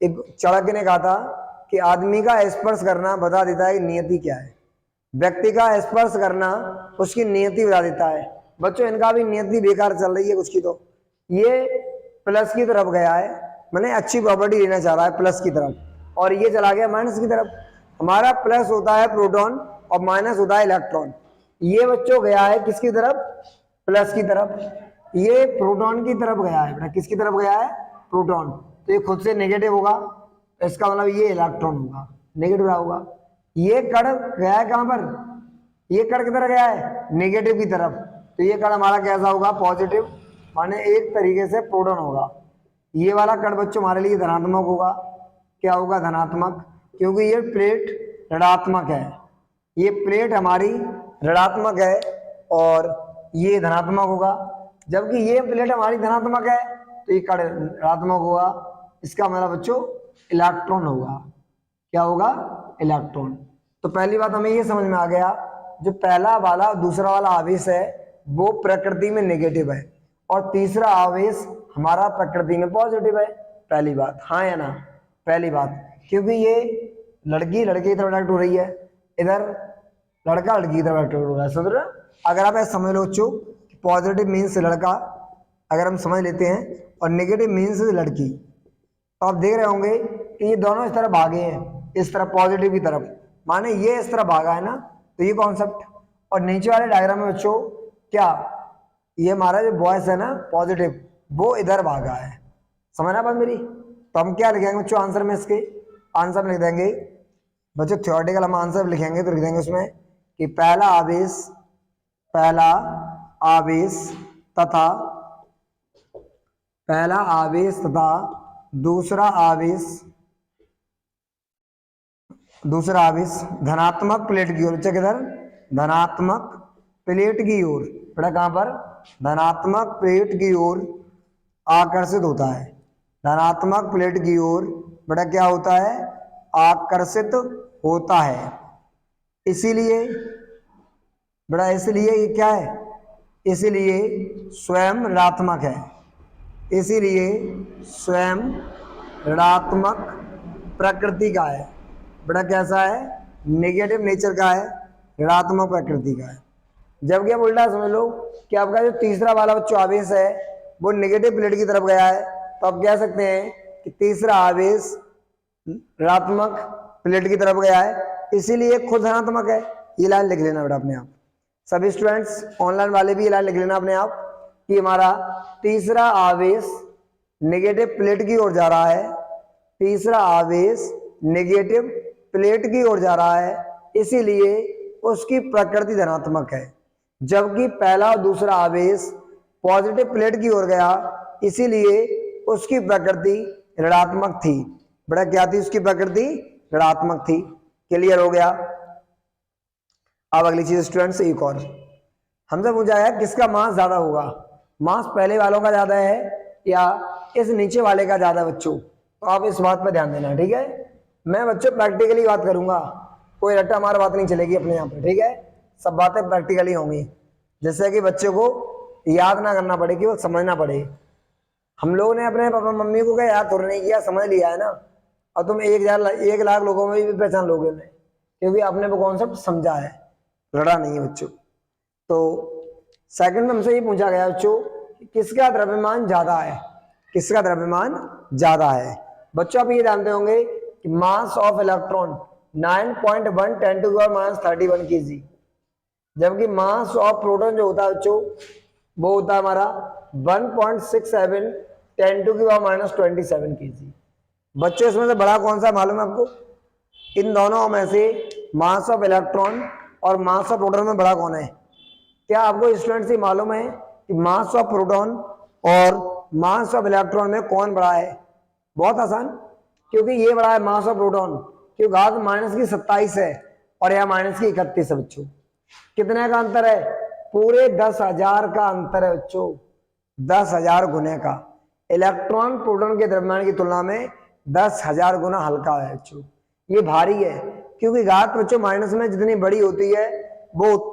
एक चाणक्य ने कहा था कि आदमी का स्पर्श करना बता देता है कि नियति क्या है, व्यक्ति का स्पर्श करना उसकी नियति बता देता है। बच्चों इनका भी नियति बेकार चल रही है कुछ की, तो ये प्लस की तरफ गया है, मैंने अच्छी प्रॉपर्टी लेना चाह रहा है प्लस की तरफ, और ये चला गया माइनस की तरफ। हमारा प्लस होता है प्रोटॉन और माइनस होता है इलेक्ट्रॉन। ये बच्चों गया है किसकी तरफ, प्लस की तरफ, ये प्रोटॉन की तरफ गया है बेटा, किसकी तरफ गया है, प्रोटॉन, तो ये खुद से नेगेटिव होगा, इसका मतलब ये इलेक्ट्रॉन होगा, नेगेटिव होगा। ये कण गया है कहां पर, ये कण किधर गया है, नेगेटिव की तरफ, तो ये कण हमारा कैसा होगा, पॉजिटिव, माने एक तरीके से प्रोटॉन होगा। ये वाला कण बच्चों हमारे लिए धनात्मक होगा, क्या होगा, धनात्मक, क्योंकि ये प्लेट ऋणात्मक है, ये प्लेट हमारी ऋणात्मक है और ये धनात्मक होगा, जबकि ये प्लेट हमारी धनात्मक है तो ये कण ऋणात्मक होगा, इसका मतलब बच्चों इलेक्ट्रॉन होगा, क्या होगा, इलेक्ट्रॉन। तो पहली बात हमें ये समझ में आ गया, जो पहला वाला दूसरा वाला आवेश है वो प्रकृति में नेगेटिव है और तीसरा आवेश हमारा प्रकृति में पॉजिटिव है। पहली बात, हाँ या ना, पहली बात, क्योंकि ये लड़की लड़के की तरफ अट्रैक्ट हो रही है, इधर लड़का लड़की की तरफ अट्रैक्ट हो रहा है, समझ रहे हो। अगर आप ऐसा समझ लो बच्चों, पॉजिटिव मीन्स लड़का अगर हम समझ लेते हैं और नेगेटिव मीन्स लड़की, तो आप देख रहे होंगे कि ये दोनों इस तरफ भागे हैं, इस तरफ पॉजिटिव की तरफ, माने ये इस तरफ भागा है ना, तो ये कॉन्सेप्ट। और नीचे वाले डायग्राम में बच्चों क्या, ये हमारा जो बॉयस है ना पॉजिटिव, वो इधर भागा है, समझना बात मेरी। तो हम क्या लिखेंगे बच्चों आंसर में, इसके आंसर में लिख देंगे बच्चों, थ्योरेटिकल हम आंसर लिखेंगे तो लिख देंगे उसमें कि पहला आवेश तथा दूसरा आवेश धनात्मक प्लेट की ओर, किधर, धनात्मक प्लेट की ओर, बेटा कहां पर, धनात्मक प्लेट की ओर आकर्षित होता है, धनात्मक प्लेट की ओर बेटा क्या होता है, आकर्षित होता है। इसीलिए बेटा, इसलिए ये क्या है, इसलिए स्वयं ऋणात्मक है, इसीलिए स्वयं ऋणात्मक प्रकृति का है, बेटा कैसा है, नेगेटिव नेचर का है, ऋणात्मक प्रकृति का है। जबकि अब उल्टा समझ लो कि आपका जो तीसरा वाला बच्चों आवेश है वो नेगेटिव प्लेट की तरफ गया है, तो आप कह सकते हैं कि तीसरा आवेश ऋणात्मक प्लेट की तरफ गया है, इसीलिए खुद धनात्मक है। ये लाइन लिख लेना बेटा अपने आप, सभी स्टूडेंट्स ऑनलाइन वाले भी ये लाइन लिख लेना अपने आप कि हमारा तीसरा आवेश नेगेटिव प्लेट की ओर जा रहा है, तीसरा आवेश नेगेटिव प्लेट की ओर जा रहा है, इसीलिए उसकी प्रकृति धनात्मक है। जबकि पहला और दूसरा आवेश पॉजिटिव प्लेट की ओर गया, इसीलिए उसकी प्रकृति ऋणात्मक थी। बेटा क्या थी उसकी प्रकृति, ऋणात्मक थी। क्लियर हो गया। अब अगली चीज स्टूडेंट्स, एक और हमसे पूछा है किसका मास ज्यादा होगा, मास पहले वालों का ज्यादा है या इस नीचे वाले का ज्यादा बच्चों, तो आप इस बात पर ध्यान देना, ठीक है। मैं बच्चों प्रैक्टिकली बात करूंगा, कोई रट्टा मार बात नहीं चलेगी अपने यहाँ पे, ठीक है, सब बातें प्रैक्टिकली होंगी, जिससे कि बच्चे को याद ना करना पड़े कि वो समझना पड़े। हम लोगों ने अपने पापा मम्मी को क्या याद थोड़ा नहीं किया, समझ लिया है ना, और तुम 1 लाख लोगों में भी पहचान लोगे उन्हें, क्योंकि आपने वो कॉन्सेप्ट समझा है, लड़ा नहीं है बच्चों। तो सेकंड में हमसे ये पूछा गया बच्चों कि किसका द्रव्यमान ज्यादा है, किसका द्रव्यमान ज्यादा है। बच्चों आप ये जानते होंगे कि mass of electron 9.1 10 to the minus 31 kg, जबकि मास ऑफ प्रोटॉन जो होता है बच्चों वो होता है हमारा 1.67 10 टू द माइनस 27 kg। बच्चों इसमें से बड़ा कौन सा मालूम है आपको? इन दोनों में से मास ऑफ इलेक्ट्रॉन और मास ऑफ प्रोटॉन में बड़ा कौन है? क्या आपको स्टूडेंट्स ये मालूम है कि मास ऑफ प्रोटॉन और मास ऑफ इलेक्ट्रॉन में कौन बड़ा है? बहुत आसान, क्योंकि ये बड़ा है मास ऑफ प्रोटॉन, क्योंकि घात माइनस की 27 है और यह माइनस की 31 है बच्चों। कितने का अंतर है? पूरे 10,000 का अंतर है बच्चों, 10,000 गुने का। इलेक्ट्रॉन प्रोटॉन के द्रव्यमान की तुलना में 10,000 गुना हल्का है बच्चों। ये भारी है, क्योंकि घात बच्चों माइनस में जितनी बड़ी होती है वो,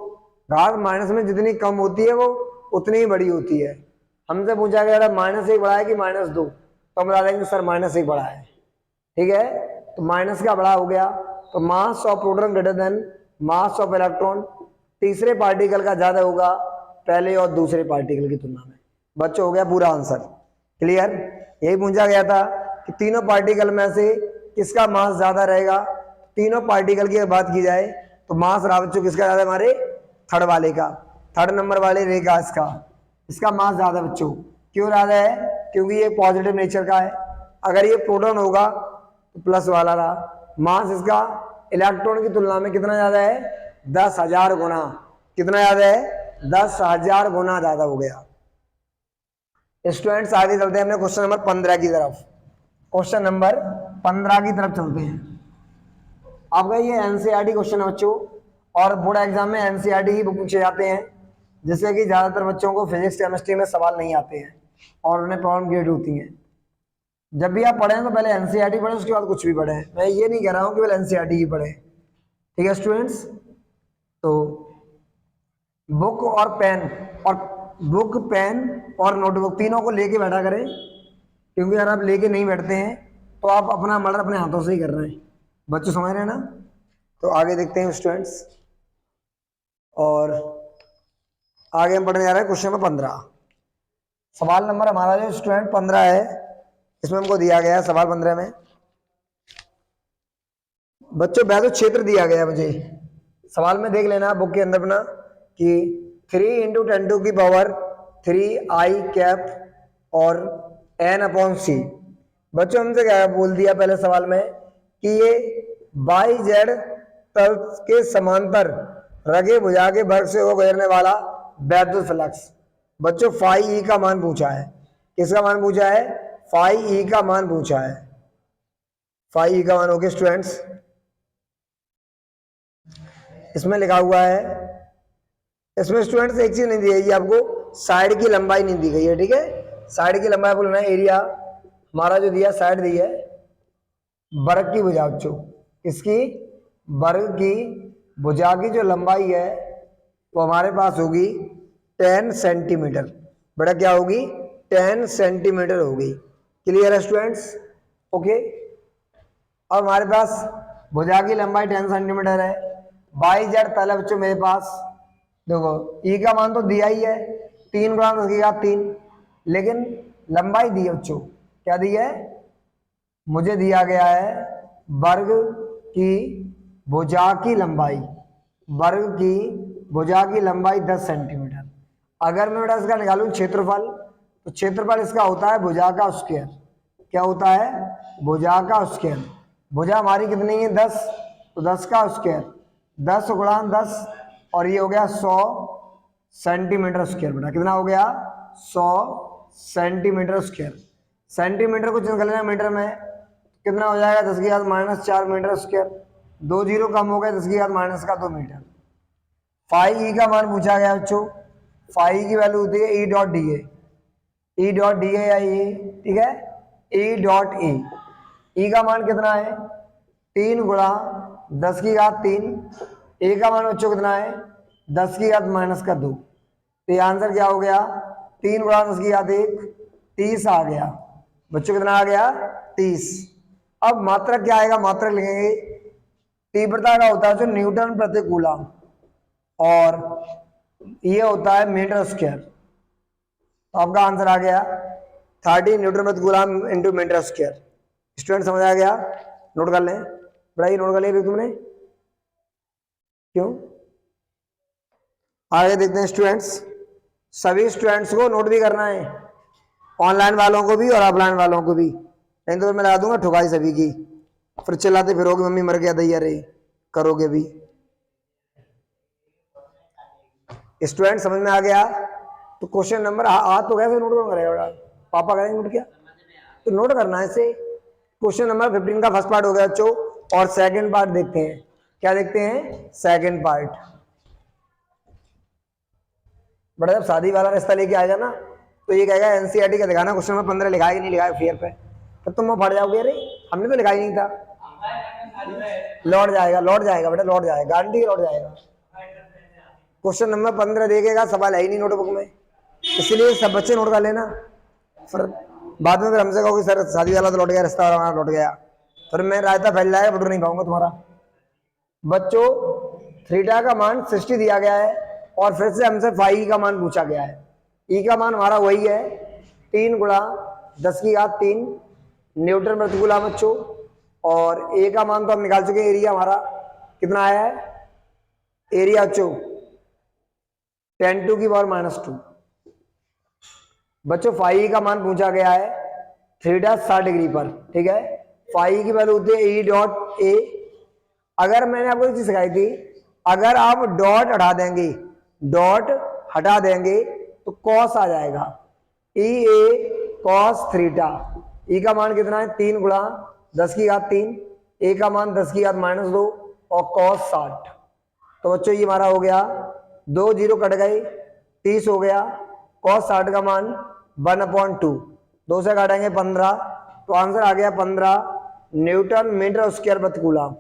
घात माइनस में जितनी कम होती है वो उतनी ही बड़ी होती है। हमसे पूछा गया -1 बड़ा है कि -2, तो हम बता देंगे सर -1 बड़ा है। ठीक है, तो माइनस का बड़ा हो गया, तो mass of proton greater then mass of electron, तीसरे पार्टिकल का ज्यादा होगा पहले और दूसरे पार्टिकल की तुलना में। बच्चों हो गया पूरा आंसर क्लियर। यही पूछा गया था कि तीनों पार्टिकल में से किसका मास ज्यादा रहेगा। तीनों पार्टिकल की बात की जाए तो मास रहा बच्चों किसका ज्यादा? हमारे थर्ड वाले का, थर्ड नंबर वाले रे का, इसका मास ज्यादा बच्चों। क्यों ज्यादा है? क्योंकि ये पॉजिटिव नेचर का है। अगर ये प्रोटॉन होगा तो प्लस वाला रहा। मास इसका इलेक्ट्रॉन की तुलना में कितना ज्यादा है? 10,000 गुना। कितना ज्यादा है? 10,000 गुना ज्यादा हो गया। स्टूडेंट्स आगे चलते हैं अपने क्वेश्चन नंबर 15 की तरफ। क्वेश्चन नंबर 15 की तरफ चलते हैं। आपका ये एनसीईआरटी क्वेश्चन है बच्चों, और बोर्ड एग्जाम में एनसीईआरटी ही बुक पूछे जाते हैं, जिससे कि ज्यादातर बच्चों को फिजिक्स केमिस्ट्री में सवाल नहीं आते हैं और उन्हें प्रॉब्लम क्रिएट होती हैं। जब भी आप पढ़ें तो पहले एनसीईआरटी पढ़ें, उसके बाद कुछ भी पढ़ें। मैं ये नहीं कह रहा हूँ कि पहले एनसीईआरटी ही पढ़ें। ठीक है स्टूडेंट्स, तो बुक और पेन और नोटबुक तीनों को लेके बैठा करें, क्योंकि अगर आप लेके नहीं बैठते हैं तो आप अपना मर्डर अपने हाथों से ही कर रहे हैं। बच्चों समझ रहे हैं ना? तो आगे देखते हैं स्टूडेंट्स, और आगे हम पढ़ने जा रहे हैं क्वेश्चन नंबर 15। सवाल नंबर हमारा जो स्टूडेंट 15 है, इसमें हमको दिया गया है सवाल 15 में बच्चों वैद्युत क्षेत्र दिया गया है मुझे। सवाल में देख लेना बुक के अंदर अपना कि 3 × 10⁻³ और n/c। बच्चों हमसे क्या बोल दिया पहले सवाल में कि ये YZ तल के समांतर रगे भुजा के वर्ग से गुजरने वाला वैद्युत फ्लक्स। बच्चों φe का मान पूछा है। किसका मान पूछा है? φe का मान पूछा है। φe का मान हो गया स्टूडेंट्स, इसमें लिखा हुआ है। इसमें स्टूडेंट्स एक चीज नहीं दी गई आपको, साइड की लंबाई नहीं दी गई है। ठीक है, साइड की लंबाई बोलना है, एरिया हमारा जो दिया साइड दी है वर्ग की भुजा बच्चों, इसकी वर्ग की भुजा की जो लंबाई है वो हमारे पास होगी 10 सेंटीमीटर। बेटा क्या होगी? 10 सेंटीमीटर होगी। क्लियर है स्टूडेंट्स? ओके, अब हमारे पास भुजा की लंबाई 10 सेंटीमीटर है। YZ तल है बच्चों मेरे पास, देखो E का मान तो दिया ही है 3 × 10⁻³ लेकिन लंबाई दी है बच्चों। क्या दी है? मुझे दिया गया है वर्ग की भुजा की लंबाई, वर्ग की भुजा की लंबाई 10 सेंटीमीटर। अगर मैं बेटा इसका निकालूं क्षेत्रफल, तो क्षेत्रफल इसका होता है भुजा का स्क्वायर। क्या होता है? भुजा का स्क्वायर। भुजा हमारी कितनी है? 10, तो 10 का स्क्वायर, 10 × 10 और ये हो गया 100 सेंटीमीटर स्क्वायर। बेटा कितना हो गया? 100 सेंटीमीटर स्क्वायर। सेंटीमीटर को चेंज कर लेना मीटर में, कितना हो जाएगा? 10⁻⁻⁴ मीटर स्क्वायर। 2 जीरो कम हो गए, 10⁻⁻² मीटर। φe का मान पूछा गया बच्चों। φe की वैल्यू होती है E.da, E.da या ये, ठीक है, E.e। E का मान कितना है? 3 × 10⁻³ ए का मान बच्चों कितना है? 10⁻⁻²। तो ये आंसर क्या हो गया? 3 × 10⁻⁴ 30 आ गया बच्चों। कितना आ गया? 30। अब मात्रक क्या आएगा? मात्रक लिखेंगे तीव्रता का होता है जो न्यूटन प्रति कूलम, और ये होता है मीटर स्क्वायर। तो आपका आंसर आ गया 30 न्यूटन प्रति coulomb into metre square. Student समझ आ गया? नोट कर लें, पढ़ाई नोट कर लिया अभी तुमने? क्यों? आगे देखते हैं स्टूडेंट्स, सभी स्टूडेंट्स को नोट भी करना है, ऑनलाइन वालों को भी और ऑफलाइन वालों को भी, नहीं तो मैं लगा दूंगा ठुकाई सभी की, फिर चिल्लाते फिरोगे मम्मी मर गया दैया रे, करोगे भी। स्टूडेंट समझ में आ गया? तो क्वेश्चन नंबर हाथ तो कैसे नोट करेगा? पापा करेंगे नोट क्या? तो नोट करना है इसे। क्वेश्चन नंबर 15 का फर्स्ट पार्ट हो गया बच्चों, और सेकंड पार्ट देखते हैं। क्या देखते हैं? Second part. बड़ा जब शादी वाला रिश्ता लेके आएगा ना, तो ये कहेगा एनसीईआरटी का दिखाना, क्वेश्चन नंबर 15 लिखा है कि नहीं लिखा है फेयर पे, तो तुम वो फट जाओगे, अरे हमने तो लिखा ही नहीं था। लौट जाएगा बेटा, लौट जाएगा, गारंटी लौट जाएगा। क्वेश्चन नंबर 15 देखेगा, सवाल है ही नहीं नोटबुक में, इसलिए सब बच्चे नोट कर लेना। फिर बाद में फिर हमसे कहोगे सर शादी वाला तो लौट गया, रिश्ता वाला लौट गया, फिर मैं रायता फैल जाएगा, बटू नहीं पाऊंगा तुम्हारा। बच्चों थीटा का मान 60 दिया गया है, और फिर से हमसे फाई का मान पूछा गया है। ई का मान हमारा वही है 3 गुणा 10⁻³ न्यूटन प्रति कूलम बच्चों, और ए का मान तो हम निकाल चुके, एरिया हमारा कितना आया है? एरिया बच्चों 10⁻⁻²। बच्चों फाई का मान पूछा गया है थीटा 60 डिग्री पर, ठीक है। फाई की वैल्यू होती है ई डॉट ए। अगर मैंने आपको एक चीज सिखाई थी, अगर आप डॉट हटा देंगे तो कॉस आ जाएगा, ई ए कॉस थीटा। ई का मान कितना है? 3 गुणा 10⁻³, ए का मान 10⁻−2 और कॉस 60। तो बच्चों ये हमारा हो गया, 2 0 कट गए, 30 हो गया, कॉस 60 का मान 1/2, 2 से काटेंगे 15, तो आंसर आ गया 15 न्यूटन मीटर स्क्वायर प्रति कूलम।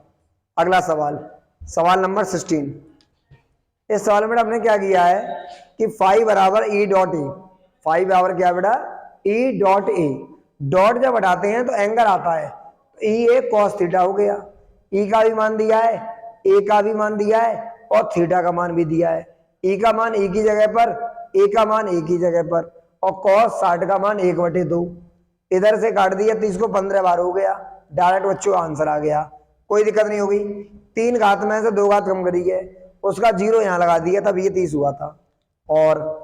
अगला सवाल, सवाल नंबर 16। इस सवाल में आपने क्या किया है कि फाई बराबर ई डॉट ए, फाई बराबर क्या बेटा? E dot A. डॉट जब हटाते हैं तो एंगल आता है, तो ई ए कॉस थीटा हो गया। ई का भी मान दिया है, ए का भी मान दिया है, और थीटा का मान भी दिया है। ई का मान ई की जगह पर, ए का मान ए की जगह पर, और कॉस 60 का मान 1/2। इधर से काट दिया, 30 को 15 बार हो गया, डायरेक्ट बच्चों आंसर आ गया, कोई दिक्कत नहीं होगी। 3 घात में से 2 घात कम करी है, उसका 0 यहां लगा दिया, तब ये 30 हुआ था। और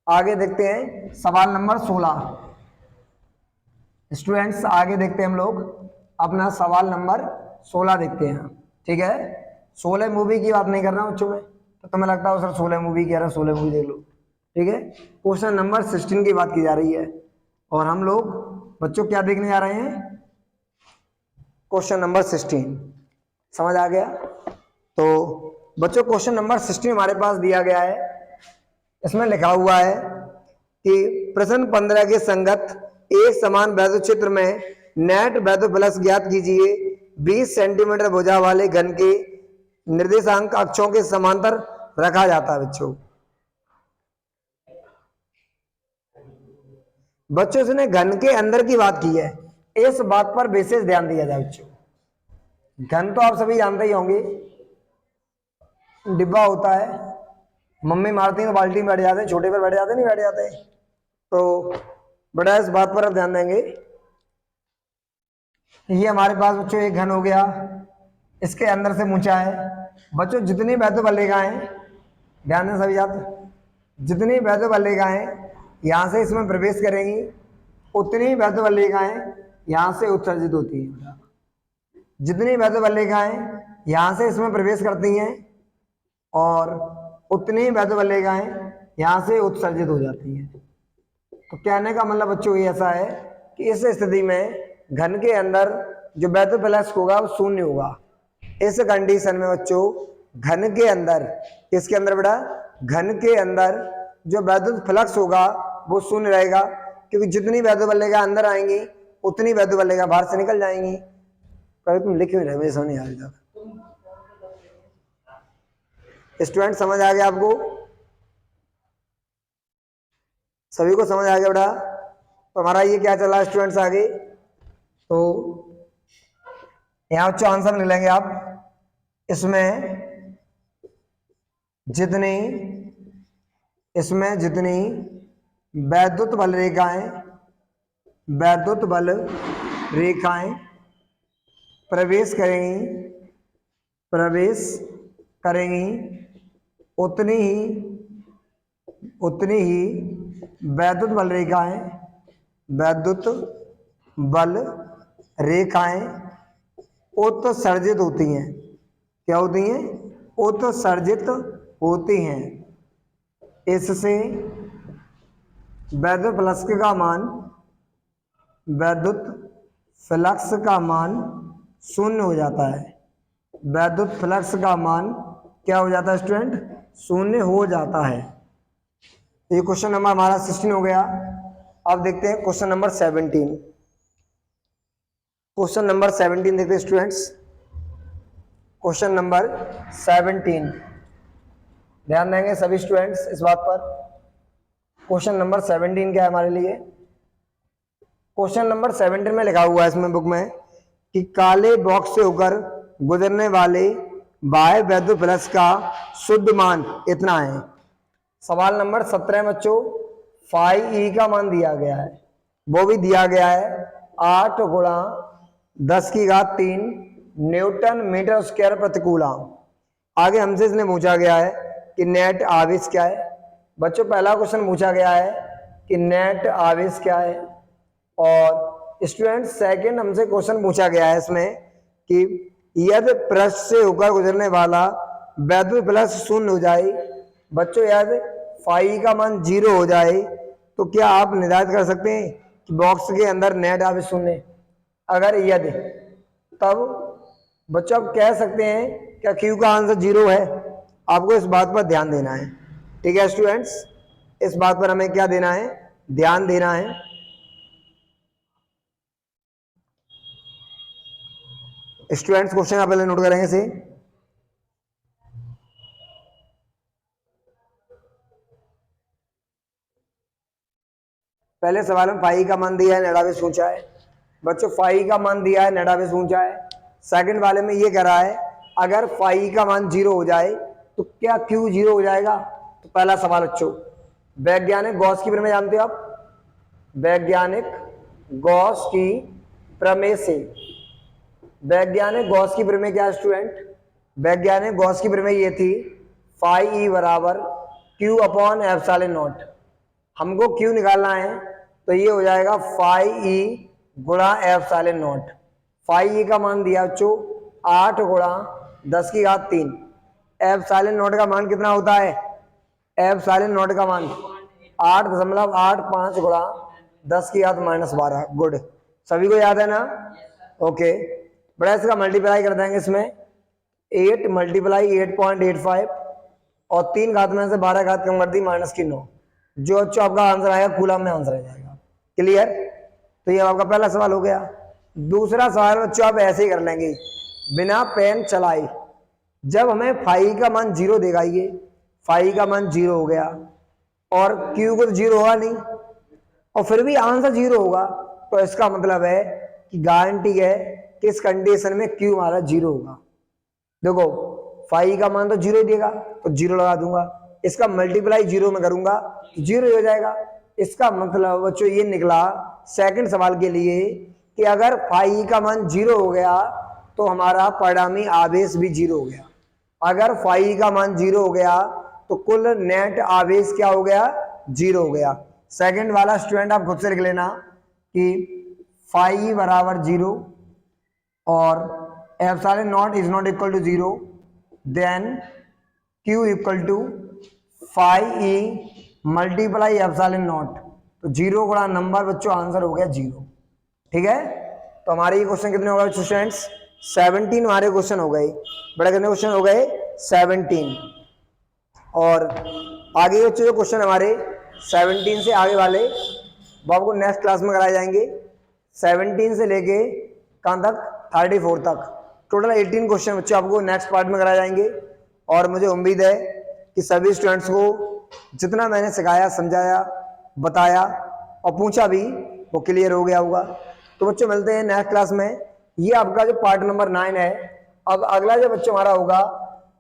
आगे देखते हैं सवाल नंबर 16। स्टूडेंट्स आगे देखते हैं हम लोग अपना सवाल नंबर 16 देखते हैं, ठीक है। 16 मूवी की बात नहीं कर रहा हूं बच्चों में, तो तुम्हें लगता है सर 16 मूवी कह रहा है, 16 मूवी देख लो, ठीक है। क्वेश्चन नंबर 16 की बात की जा रही है, और हम लोग बच्चों क्या देखने जा रहे हैं? Question number 16। समझ आ गया? तो बच्चों क्वेश्चन नंबर 16 हमारे पास दिया गया है, इसमें लिखा हुआ है कि प्रश्न 15 के संगत एक समान वैद्युत क्षेत्र में नेट वैद्युत फ्लक्स ज्ञात कीजिए। 20 सेंटीमीटर भुजा वाले घन के निर्देशांक अक्षों के समांतर रखा जाता है। बच्चों इसने घन के अंदर की बात की है, इस बात पर विशेष ध्यान दिया जाए बच्चों। घन तो आप सभी जानते ही होंगे, डिब्बा होता है, मम्मी मारती है तो बाल्टी में बैठ जाते हैं, छोटे पर बैठ जाते नहीं बैठ जाते, तो बड़ा इस बात पर आप ध्यान देंगे। ये हमारे पास बच्चों एक घन हो गया, इसके अंदर से ऊंचा है। बच्चों जितनी वैद्युत बल्लिकाएं, ध्यान दें सभी छात्र, जितनी वैद्युत बल्लिकाएं यहां से इसमें प्रवेश करेंगी, उतनी वैद्युत बल्लिकाएं यहां से उत्सर्जित होती हैं। जितनी वैद्युत बल्लिकाएं यहां से इसमें प्रवेश करती हैं, और उतनी वैद्युत बल्लिकाएं यहां से उत्सर्जित हो जाती हैं। तो कहने का मतलब बच्चों ये ऐसा है कि इस स्थिति में घन के अंदर जो वैद्युत फ्लक्स होगा वो शून्य होगा। इस कंडीशन में बच्चों घन के अंदर, इसके अंदर बेटा घन के अंदर जो वैद्युत फ्लक्स होगा वो शून्य रहेगा, क्योंकि जितनी वैद्युत बल्लिकाएं अंदर आएंगी उतनी वैद्युत बल्लिकाएं बाहर से निकल जाएंगी। कभी तुम लिखे हुए रहे, मुझे समझ नहीं आ रही था। स्टूडेंट समझ आ गया आपको? सभी को समझ आ गया बेटा? तो हमारा ये क्या चला स्टूडेंट्स आगे, तो यहां बच्चों आंसर लिख लेंगे आप। इसमें जितनी इसमें जितनी वैद्युत बल रेखाएं प्रवेश करेंगी उतनी ही वैद्युत बल रेखाएं उत्सर्जित होती हैं। क्या होती हैं? उत्सर्जित होती हैं। इससे वैद्युत फ्लक्स का मान शून्य हो जाता है। वैद्युत फ्लक्स का मान क्या हो जाता है स्टूडेंट? शून्य हो जाता है। ये क्वेश्चन नंबर हमारा 16 हो गया। अब देखते हैं क्वेश्चन नंबर 17। क्वेश्चन नंबर 17 देखते हैं स्टूडेंट्स। क्वेश्चन नंबर 17, ध्यान देंगे सभी स्टूडेंट्स इस बात पर। क्वेश्चन नंबर 17 क्या है हमारे लिए? क्वेश्चन नंबर 17 में लिखा हुआ है इसमें बुक में कि काले बॉक्स से होकर गुजरने वाले बाह्य वैद्युत फ्लक्स का शुद्ध मान इतना है। सवाल नंबर 17 बच्चों, फाई ई का मान दिया गया है, वो भी दिया गया है 8 गुणा 10⁻³ न्यूटन मीटर स्क्वायर प्रति कूलम। आगे हमसे इसने पूछा गया है कि नेट आवेश क्या है। बच्चों पहला क्वेश्चन पूछा गया है कि नेट आवेश क्या है, और स्टूडेंट सेकंड हमसे क्वेश्चन पूछा गया है इसमें कि यदि पृष्ठ से होकर गुजरने वाला वैद्युत फ्लक्स शून्य हो जाए, बच्चों यदि फाई का मान 0 हो जाए तो क्या आप निर्धारित कर सकते हैं कि बॉक्स के अंदर नेट आवेश शून्य? अगर यदि, तब बच्चों आप कह सकते हैं क्या क्यू का आंसर 0 है? आपको इस बात पर ध्यान देना है। ठीक है स्टूडेंट्स, इस बात पर हमें क्या देना है? ध्यान देना है। स्टूडेंट्स क्वेश्चन आप पहले नोट करेंगे इसे। पहले सवाल में फाई का मान दिया है, नेट आवेश ऊंचा है। बच्चों फाई का मान दिया है, नेट आवेश ऊंचा है। सेकंड वाले में ये कह रहा है अगर फाई का मान 0 हो जाए तो क्या क्यू 0 हो जाएगा? तो पहला सवाल बच्चों, वैज्ञानिक गॉस की प्रमेय जानते हो आप? वैज्ञानिक गॉस की प्रमेय से, वैज्ञानिक गॉस की प्रमेय क्या है स्टूडेंट? वैज्ञानिक गॉस की प्रमेय ये थी फाई ई बराबर क्यू अपॉन एप्सिलॉन नॉट। हमको क्यू निकालना है तो ये हो जाएगा फाई ई गुणा एप्सिलॉन नॉट। फाई ई का मान दिया बच्चों 8 गुणा 10⁻³ एप्सिलॉन नॉट का मान कितना होता है? एप्सिलॉन नॉट का मान 8.85 गुणा 10⁻⁻12। गुड, सभी को याद है ना? ओके, बड़ा इसका मल्टीप्लाई कर देंगे इसमें 8 × 8.85 और 3 घात में से 12 घात कम कर दी -9, जो अच्छा आपका आंसर आएगा कूलम में आंसर आ जाएगा। क्लियर? तो ये आपका पहला सवाल हो गया। दूसरा सवाल बच्चों आप ऐसे ही कर लेंगे बिना पेन चलाए। जब हमें फाई का मान 0 देगा, ये फाई का मान 0 हो गया और क्यू को तो 0 होगा नहीं और फिर भी आंसर 0 होगा, तो इसका मतलब है कि गारंटी है कि इस कंडीशन में क्यू हमारा 0 होगा। देखो फाई का मान तो 0 ही देगा तो 0 लगा दूंगा, इसका मल्टीप्लाई 0 में करूंगा तो 0 हो जाएगा। इसका मतलब बच्चों ये निकला सेकंड सवाल के लिए कि अगर फाई का मान 0 हो गया तो हमारा परिणामी आवेश भी 0 हो गया। अगर फाई का मान 0 हो गया तो कुल नेट आवेश क्या हो गया? 0 हो गया। सेकंड वाला स्टूडेंट आप खुद से लिख लेना कि फाई बराबर 0 और epsilon naught is not equal to 0, then q equal to phi e multiply epsilon naught. तो 0 गुणा नंबर बच्चों आंसर हो गया 0। ठीक है, तो हमारे ये क्वेश्चन कितने हो गए स्टूडेंट्स? 17 हमारे क्वेश्चन हो गए। बड़े कितने क्वेश्चन हो गए? 17। और आगे बच्चों जो क्वेश्चन हमारे 17 से आगे वाले वो आपको नेक्स्ट क्लास में कराए जाएंगे। 17 से लेके कहाँ तक? 34 तक, टोटल 18 क्वेश्चन बच्चों आपको नेक्स्ट पार्ट में कराए जाएंगे। और मुझे उम्मीद है कि सभी स्टूडेंट्स को जितना मैंने सिखाया, समझाया, बताया और पूछा भी वो क्लियर हो गया होगा। तो बच्चों मिलते हैं नेक्स्ट क्लास में। ये आपका जो पार्ट नंबर 9 है। अब अगला जो बच्चों हमारा होगा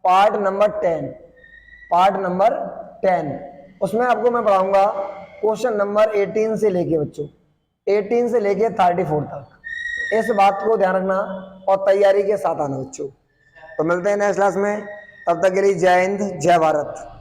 पार्ट नंबर 10। पार्ट नंबर 10 उसमें आपको मैं पढ़ाऊंगा क्वेश्चन नंबर 18 से लेके बच्चों 18 से लेके 34 तक। इस बात को ध्यान रखना और तैयारी के साथ आना बच्चों। तो मिलते हैं नेक्स्ट क्लास में, तब तक के लिए जय हिंद जय भारत।